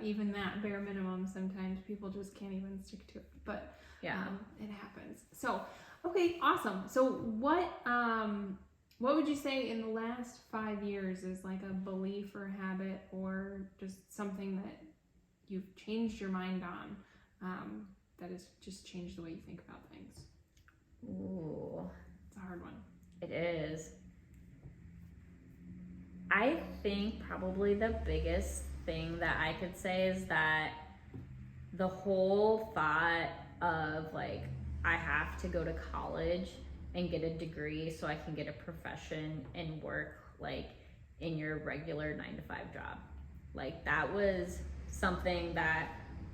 even that bare minimum, sometimes people just can't even stick to it. But yeah, it happens. So okay, awesome. So what would you say in the last 5 years is like a belief or habit or just something that you've changed your mind on that has just changed the way you think about things? Ooh. It's a hard one. It is. I think probably the biggest thing that I could say is that the whole thought of like, I have to go to college and get a degree so I can get a profession and work like in your regular 9-to-5 job. Like that was something that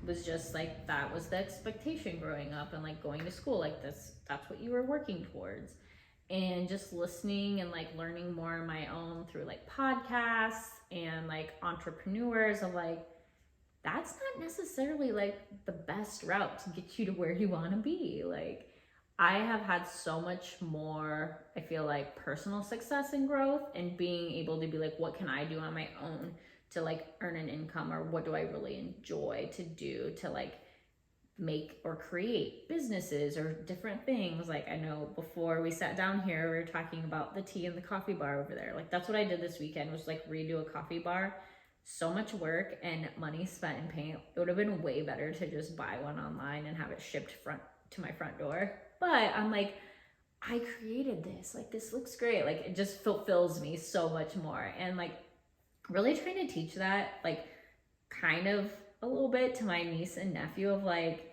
was just like, that was the expectation growing up and like going to school, like that's what you were working towards. And just listening and like learning more on my own through like podcasts and like entrepreneurs of like, that's not necessarily like the best route to get you to where you want to be. Like I have had so much more, I feel like, personal success and growth and being able to be like, what can I do on my own to like earn an income, or what do I really enjoy to do to like make or create businesses or different things. Like I know before we sat down here, we were talking about the tea and the coffee bar over there. Like that's what I did this weekend, was like redo a coffee bar. So much work and money spent in paint. It would have been way better to just buy one online and have it shipped to my front door. But I'm like, I created this, like this looks great. Like it just fulfills me so much more. And like really trying to teach that, like kind of a little bit to my niece and nephew of like,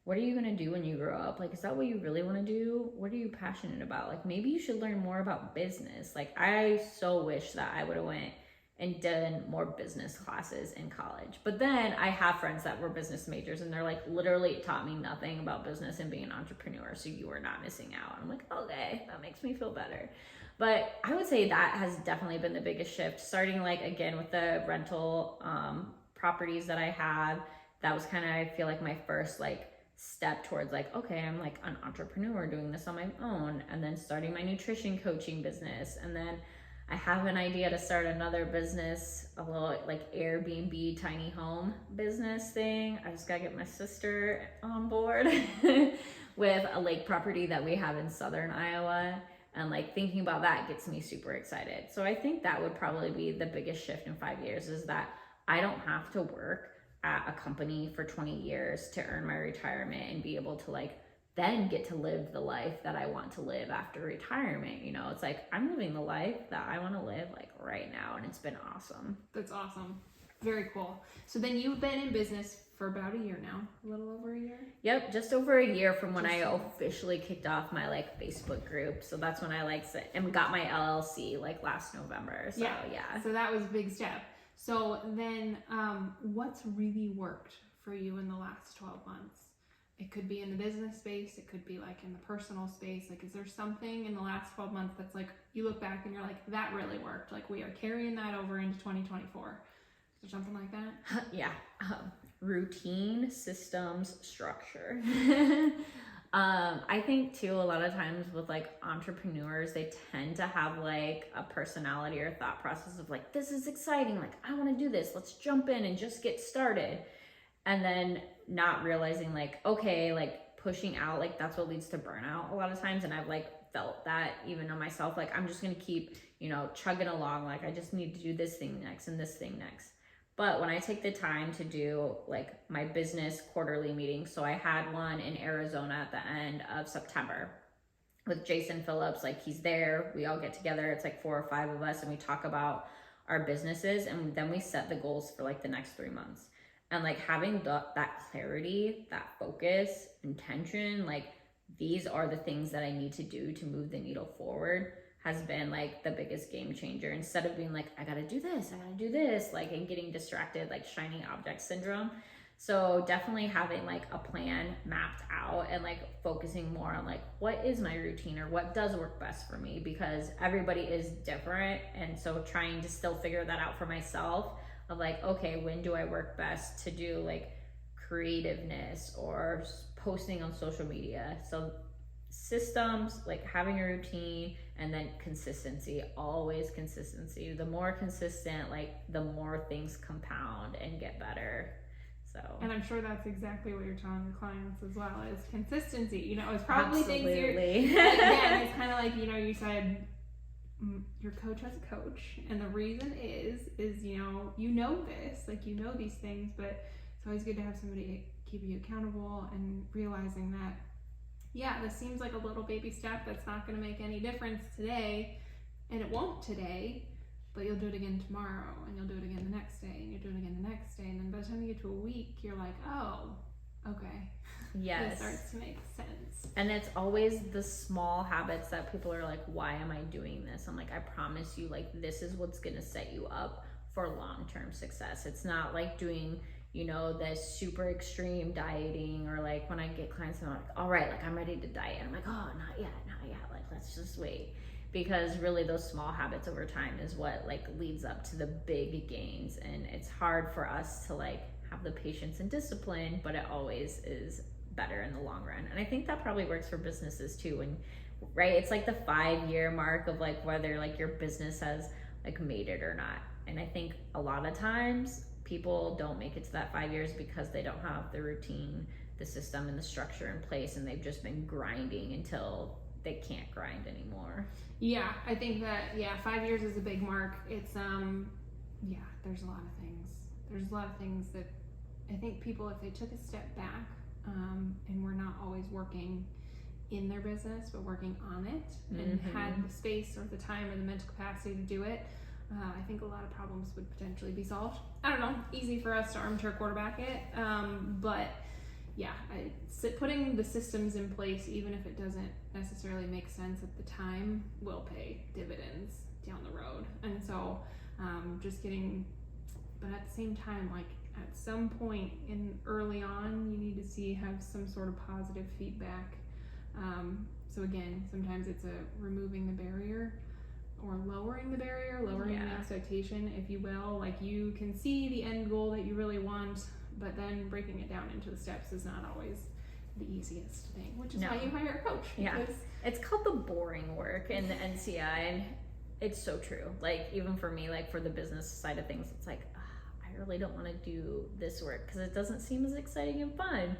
what are you going to do when you grow up? Like, is that what you really want to do? What are you passionate about? Like, maybe you should learn more about business. Like, I so wish that I would have went and done more business classes in college. But then I have friends that were business majors and they're like, literally taught me nothing about business and being an entrepreneur. So you are not missing out. I'm like, okay, that makes me feel better. But I would say that has definitely been the biggest shift, starting like again with the rental properties that I have. That was kind of, I feel like my first like step towards like, okay, I'm like an entrepreneur doing this on my own, and then starting my nutrition coaching business. And then I have an idea to start another business, a little like Airbnb tiny home business thing. I just gotta get my sister on board with a lake property that we have in southern Iowa. And like thinking about that gets me super excited. So I think that would probably be the biggest shift in 5 years, is that I don't have to work at a company for 20 years to earn my retirement and be able to like then get to live the life that I want to live after retirement. You know, it's like I'm living the life that I want to live like right now, and it's been awesome. That's awesome. Very cool. So then you've been in business for about a year now, a little over a year? Yep, just over a year from when I officially kicked off my like Facebook group. So that's when I like and got my LLC like last November. So yeah. So that was a big step. So then what's really worked for you in the last 12 months? It could be in the business space. It could be like in the personal space. Like, is there something in the last 12 months that's like, you look back and you're like, that really worked. Like we are carrying that over into 2024. Is there something like that? Yeah. Routine, systems, structure. I think too, a lot of times with like entrepreneurs, they tend to have like a personality or thought process of like, this is exciting. Like, I want to do this. Let's jump in and just get started. And then not realizing like, okay, like pushing out, like that's what leads to burnout a lot of times. And I've like felt that even on myself, like I'm just going to keep, you know, chugging along. Like I just need to do this thing next and this thing next. But when I take the time to do like my business quarterly meetings, so I had one in Arizona at the end of September with Jason Phillips. Like he's there, we all get together, it's like 4 or 5 of us, and we talk about our businesses, and then we set the goals for like the next 3 months. And like having that clarity, that focus, intention, like these are the things that I need to do to move the needle forward, has been like the biggest game changer. Instead of being like, I gotta do this, like, and getting distracted, like shiny object syndrome. So definitely having like a plan mapped out and like focusing more on like, what is my routine or what does work best for me? Because everybody is different. And so trying to still figure that out for myself of like, okay, when do I work best to do like creativeness or posting on social media? So systems, like having a routine, and then consistency, always consistency. The more consistent, like the more things compound and get better. So, and I'm sure that's exactly what you're telling your clients as well, is consistency. You know, it's probably absolutely. Things you're, again, it's kind of like, you know, you said your coach has a coach, and the reason is you know this, like you know these things, but it's always good to have somebody keep you accountable and realizing that, yeah, this seems like a little baby step that's not going to make any difference today, and it won't today, but you'll do it again tomorrow, and you'll do it again the next day, and you'll do it again the next day, and then by the time you get to a week, you're like, oh, okay. Yes. It starts to make sense. And it's always the small habits that people are like, why am I doing this? I'm like, I promise you, like, this is what's going to set you up for long-term success. It's not like doing, you know, this super extreme dieting, or like when I get clients and I'm like, all right, like I'm ready to diet. I'm like, oh, not yet. Like, let's just wait. Because really those small habits over time is what like leads up to the big gains. And it's hard for us to like have the patience and discipline, but it always is better in the long run. And I think that probably works for businesses too. And right, it's like the 5-year mark of like whether like your business has like made it or not. And I think a lot of times people don't make it to that 5 years because they don't have the routine, the system, and the structure in place, and they've just been grinding until they can't grind anymore. Yeah, I think that 5 years is a big mark. It's there's a lot of things. There's a lot of things that I think people, if they took a step back and we're not always working in their business, but working on it and had the space or the time or the mental capacity to do it, I think a lot of problems would potentially be solved. I don't know, easy for us to armchair quarterback it, but yeah, putting the systems in place, even if it doesn't necessarily make sense at the time, will pay dividends down the road. And so but at the same time, like at some point in early on, you need to have some sort of positive feedback. So again, sometimes it's removing the barrier or lowering the barrier, lowering the expectation, if you will. Like you can see the end goal that you really want, but then breaking it down into the steps is not always the easiest thing, which is why you hire a coach. Yeah, it's called the boring work in the NCI, and it's so true. Like even for me, like for the business side of things, it's like I really don't want to do this work because it doesn't seem as exciting and fun,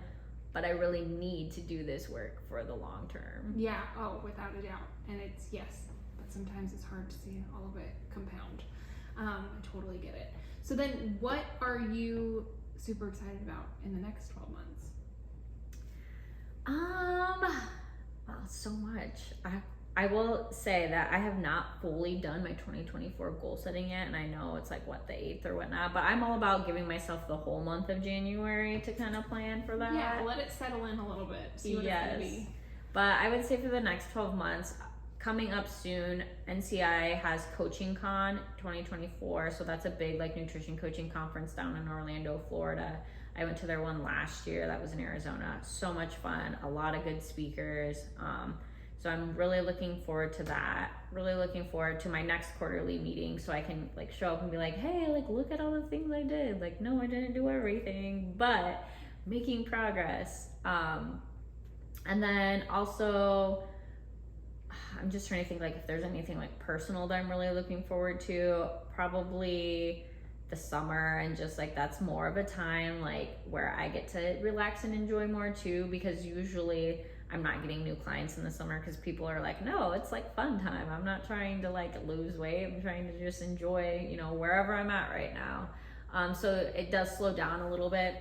but I really need to do this work for the long term. Yeah, without a doubt. And but sometimes it's hard to see all of it compound. I totally get it. So then what are you super excited about in the next 12 months? Well, so much. I will say that I have not fully done my 2024 goal setting yet, and I know it's like the 8th or whatnot, but I'm all about giving myself the whole month of January to kind of plan for that. Yeah, let it settle in a little bit. See what it's gonna be. But I would say for the next 12 months, coming up soon, NCI has Coaching Con 2024, so that's a big like nutrition coaching conference down in Orlando, Florida. I went to their one last year. That was in Arizona. So much fun. A lot of good speakers. So I'm really looking forward to that. Really looking forward to my next quarterly meeting so I can like show up and be like, hey, like look at all the things I did. Like, no, I didn't do everything, but making progress. And then also, I'm just trying to think like if there's anything like personal that I'm really looking forward to. Probably the summer, and just like that's more of a time like where I get to relax and enjoy more too, because usually I'm not getting new clients in the summer because people are like, no, it's like fun time. I'm not trying to like lose weight. I'm trying to just enjoy, wherever I'm at right now. So it does slow down a little bit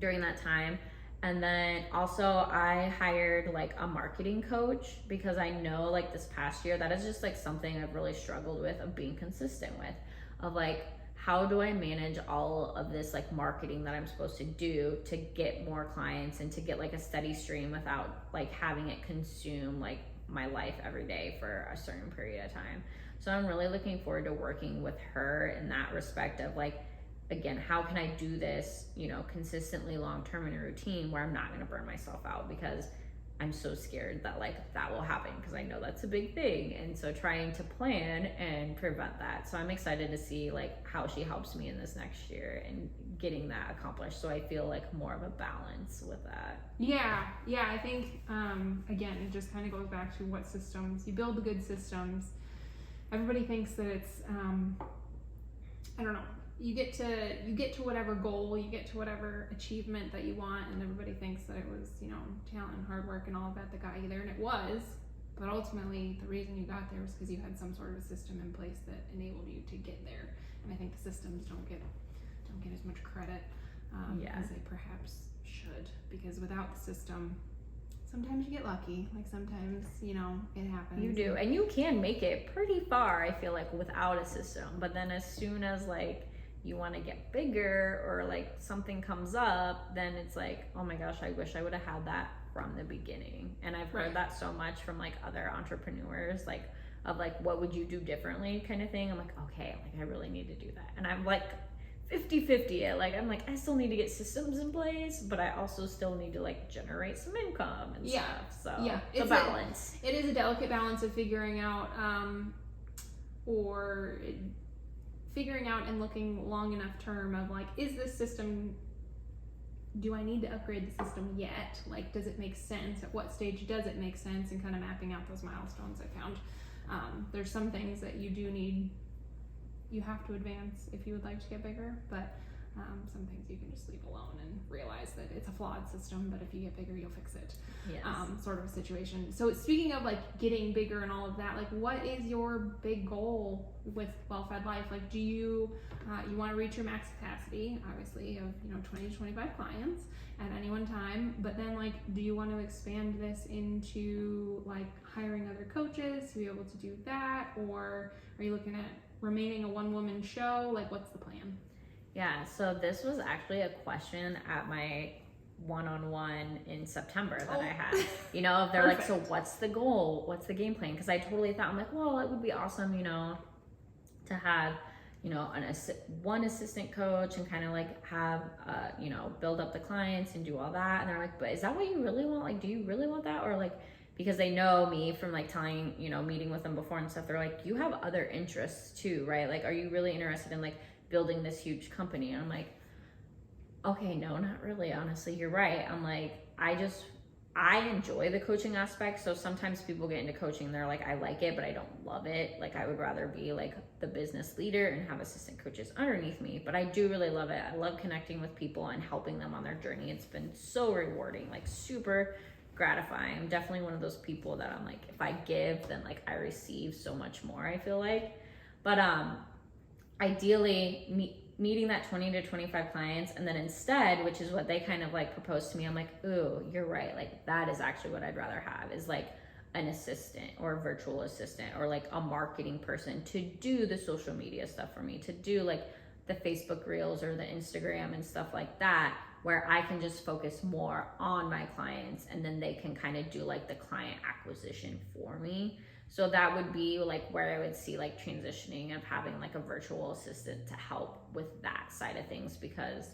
during that time. And then also I hired like a marketing coach because I know like this past year, that is just like something I've really struggled with, of being consistent with, of like, how do I manage all of this like marketing that I'm supposed to do to get more clients and to get like a steady stream without like having it consume like my life every day for a certain period of time. So I'm really looking forward to working with her in that respect of like, again, how can I do this, consistently long-term in a routine where I'm not going to burn myself out, because I'm so scared that like that will happen, because I know that's a big thing. And so trying to plan and prevent that. So I'm excited to see like how she helps me in this next year and getting that accomplished. So I feel like more of a balance with that. Yeah. I think, again, it just kind of goes back to what systems, you build the good systems. Everybody thinks that it's, I don't know, you get to whatever goal, you get to whatever achievement that you want, and everybody thinks that it was, talent and hard work and all of that got you there, and it was, but ultimately the reason you got there was because you had some sort of a system in place that enabled you to get there. And I think the systems don't get as much credit as they perhaps should, because without the system, sometimes you get lucky, like sometimes, it happens. You do, and you can make it pretty far, I feel like, without a system. But then as soon as like you want to get bigger or like something comes up, then it's like, oh my gosh, I wish I would have had that from the beginning. And I've heard that so much from like other entrepreneurs, like of like, what would you do differently kind of thing. I'm like, okay, like I really need to do that. And I'm like 50-50. Like I'm like, I still need to get systems in place, but I also still need to like generate some income and stuff. So it's a balance. It is a delicate balance of figuring out and looking long enough term of like, is this system, do I need to upgrade the system yet? Like, does it make sense? At what stage does it make sense? And kind of mapping out those milestones I found. There's some things that you have to advance if you would like to get bigger, but some things you can just leave alone and realize that it's a flawed system, but if you get bigger, you'll fix it. Yes. Sort of a situation. So speaking of like getting bigger and all of that, like what is your big goal with Well+Fed Life? Like do you you want to reach your max capacity, obviously, of 20 to 25 clients at any one time, but then like do you want to expand this into like hiring other coaches to be able to do that, or are you looking at remaining a one-woman show? Like what's the plan? Yeah, so this was actually a question at my one-on-one in September that I had. If they're like, so what's the goal? What's the game plan? Because I totally thought, I'm like, well, it would be awesome, to have, one assistant coach and kind of like have, build up the clients and do all that. And they're like, but is that what you really want? Like, do you really want that? Or like, because they know me from like telling, meeting with them before and stuff, they're like, you have other interests too, right? Like, are you really interested in like building this huge company? And I'm like, okay, no, not really, honestly, you're right. I'm like, I enjoy the coaching aspect. So sometimes people get into coaching, they're like, I like it, but I don't love it. Like I would rather be like the business leader and have assistant coaches underneath me, but I do really love it. I love connecting with people and helping them on their journey. It's been so rewarding, like super gratifying. I'm definitely one of those people that I'm like, if I give, then like I receive so much more, I feel like. But ideally meeting that 20 to 25 clients, and then instead, which is what they kind of like proposed to me, I'm like, ooh, you're right, like that is actually what I'd rather have, is like an assistant or a virtual assistant or like a marketing person to do the social media stuff for me, to do like the Facebook reels or the Instagram and stuff like that, where I can just focus more on my clients and then they can kind of do like the client acquisition for me. So that would be like where I would see like transitioning of having like a virtual assistant to help with that side of things, because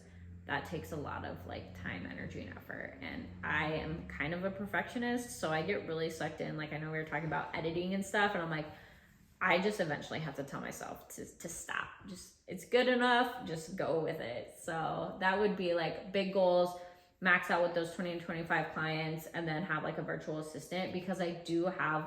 that takes a lot of like time, energy, and effort. And I am kind of a perfectionist, so I get really sucked in. Like I know we were talking about editing and stuff, and I'm like, I just eventually have to tell myself to stop. Just, it's good enough, just go with it. So that would be like big goals, max out with those 20 and 25 clients, and then have like a virtual assistant, because I do have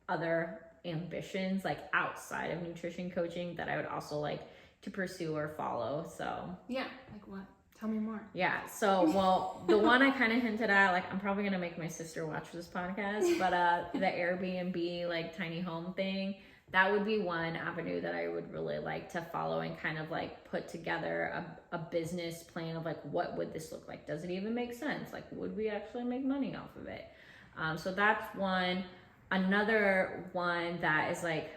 other ambitions like outside of nutrition coaching that I would also like to pursue or follow. So yeah, like what? Tell me more. Yeah, so well, the one I kind of hinted at, like I'm probably gonna make my sister watch this podcast, but the Airbnb like tiny home thing, that would be one avenue that I would really like to follow and kind of like put together a business plan of like, what would this look like? Does it even make sense? Like, would we actually make money off of it? So that's one. Another one that is like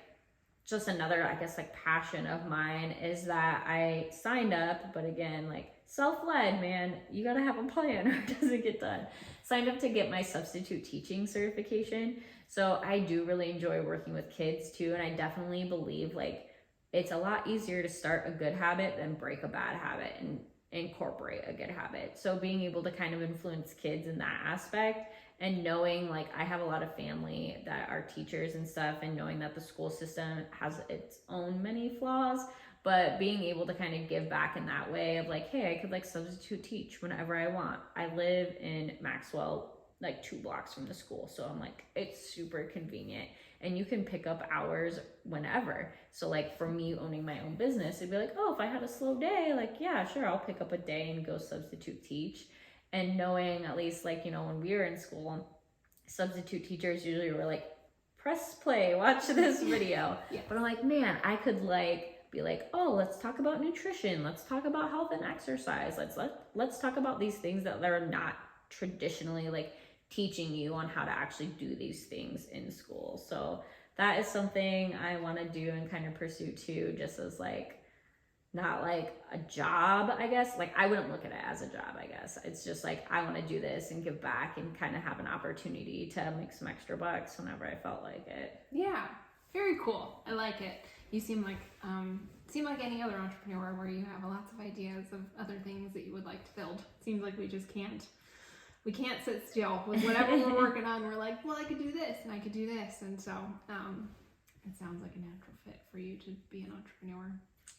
just another, I guess, like passion of mine is that I signed up, but again, like self-led, man, you gotta have a plan or it doesn't get done. Signed up to get my substitute teaching certification. So I do really enjoy working with kids too. And I definitely believe like it's a lot easier to start a good habit than break a bad habit and incorporate a good habit. So being able to kind of influence kids in that aspect, and knowing like I have a lot of family that are teachers and stuff, and knowing that the school system has its own many flaws, but being able to kind of give back in that way of like, hey, I could like substitute teach whenever I want. I live in Maxwell, like 2 blocks from the school. So I'm like, it's super convenient and you can pick up hours whenever. So like for me owning my own business, it'd be like, oh, if I had a slow day, like, yeah, sure, I'll pick up a day and go substitute teach. And knowing at least like, when we were in school, substitute teachers usually were like, press play, watch this video. Yeah. But I'm like, man, I could like be like, oh, let's talk about nutrition. Let's talk about health and exercise. Let's talk about these things that they're not traditionally like teaching you on how to actually do these things in school. So that is something I want to do and kind of pursue too, just as like, not like a job, I guess. Like I wouldn't look at it as a job, I guess. It's just like, I want to do this and give back and kind of have an opportunity to make some extra bucks whenever I felt like it. Yeah, very cool. I like it. You seem like any other entrepreneur where you have lots of ideas of other things that you would like to build. Seems like we just can't sit still with whatever we're working on. We're like, well, I could do this and I could do this. And so it sounds like a natural fit for you to be an entrepreneur.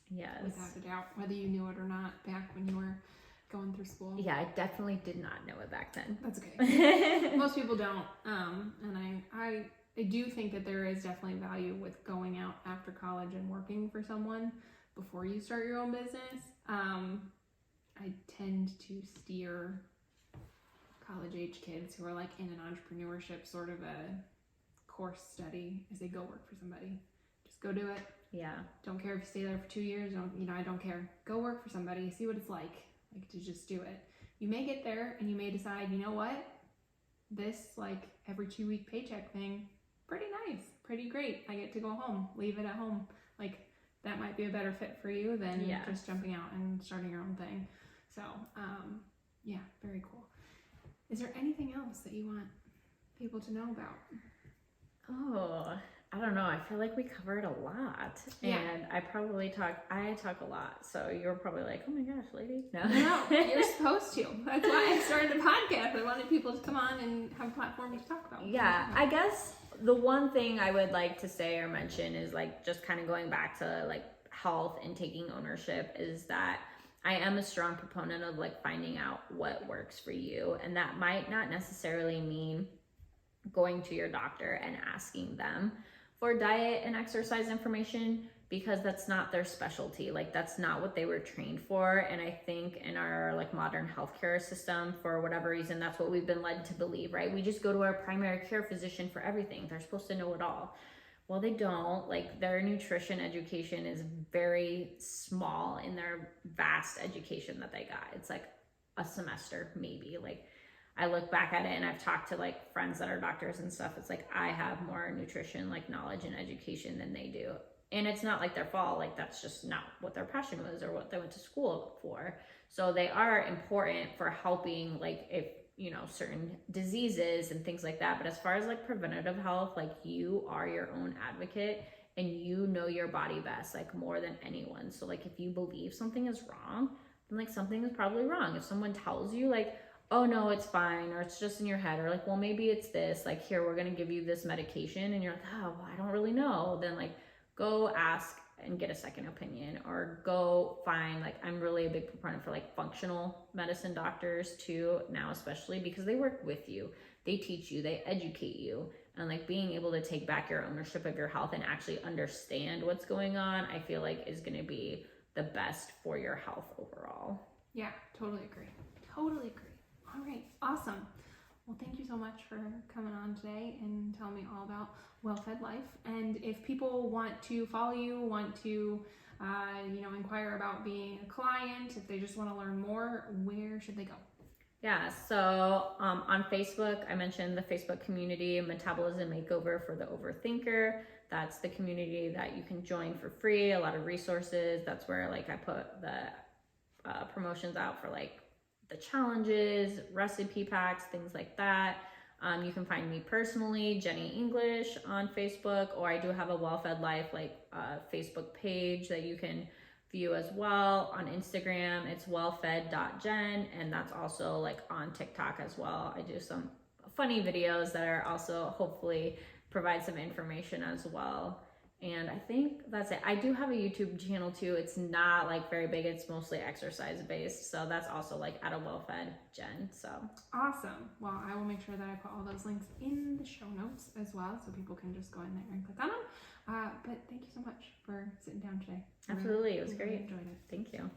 Yes. Without a doubt, whether you knew it or not back when you were going through school. Yeah, I definitely did not know it back then. That's okay. Most people don't. And I do think that there is definitely value with going out after college and working for someone before you start your own business. I tend to steer college age kids who are like in an entrepreneurship sort of a course study, I say go work for somebody. Just go do it. Yeah. Don't care if you stay there for 2 years. I don't care. Go work for somebody. See what it's like to just do it. You may get there and you may decide, you know what? This like every 2-week paycheck thing, pretty nice, pretty great. I get to go home, leave it at home. Like that might be a better fit for you than just jumping out and starting your own thing. So, yeah, very cool. Is there anything else that you want people to know about? Oh, I don't know. I feel like we covered a lot. Yeah. And I talk a lot. So you're probably like, oh my gosh, lady. No, you're supposed to. That's why I started the podcast. I wanted people to come on and have a platform to talk about. Yeah, I guess the one thing I would like to say or mention is like just kind of going back to like health and taking ownership is that I am a strong proponent of like finding out what works for you. And that might not necessarily mean going to your doctor and asking them for diet and exercise information, because that's not their specialty. Like that's not what they were trained for. And I think in our like modern healthcare system, for whatever reason, that's what we've been led to believe, right? We just go to our primary care physician for everything. They're supposed to know it all. Well, they don't. Like their nutrition education is very small in their vast education that they got. It's like a semester, maybe. Like I look back at it and I've talked to like friends that are doctors and stuff. It's like I have more nutrition like knowledge and education than they do. And it's not like their fault. Like that's just not what their passion was or what they went to school for. So they are important for helping like if, you know, certain diseases and things like that. But as far as like preventative health, like you are your own advocate and you know your body best, like more than anyone. So like if you believe something is wrong, then like something is probably wrong. If someone tells you like, oh no, it's fine, or it's just in your head, or like, well, maybe it's this, like here, we're gonna give you this medication, and you're like, oh, well, I don't really know, then like go ask and get a second opinion, or go find, like I'm really a big proponent for like functional medicine doctors too now, especially because they work with you, they teach you, they educate you, and like being able to take back your ownership of your health and actually understand what's going on, I feel like is gonna be the best for your health overall. Yeah, totally agree. Totally agree. All right, awesome. Well, thank you so much for coming on today and telling me all about Well+Fed Life. And if people want to follow you, want to, inquire about being a client, if they just want to learn more, where should they go? Yeah, so on Facebook, I mentioned the Facebook community, Metabolism Makeover for the Overthinker. That's the community that you can join for free, a lot of resources. That's where like I put the promotions out for like the challenges, recipe packs, things like that. You can find me personally, Jenny English, on Facebook, or I do have a Well+Fed Life Facebook page that you can view as well. On Instagram, it's wellfed.jen, and that's also like on TikTok as well. I do some funny videos that are also hopefully provide some information as well. And I think that's it. I do have a YouTube channel too. It's not like very big. It's mostly exercise based. So that's also like at a Well+Fed Jen. So awesome. Well, I will make sure that I put all those links in the show notes as well, so people can just go in there and click on them. But thank you so much for sitting down today. Absolutely. It was really great. Enjoyed it. Thank you.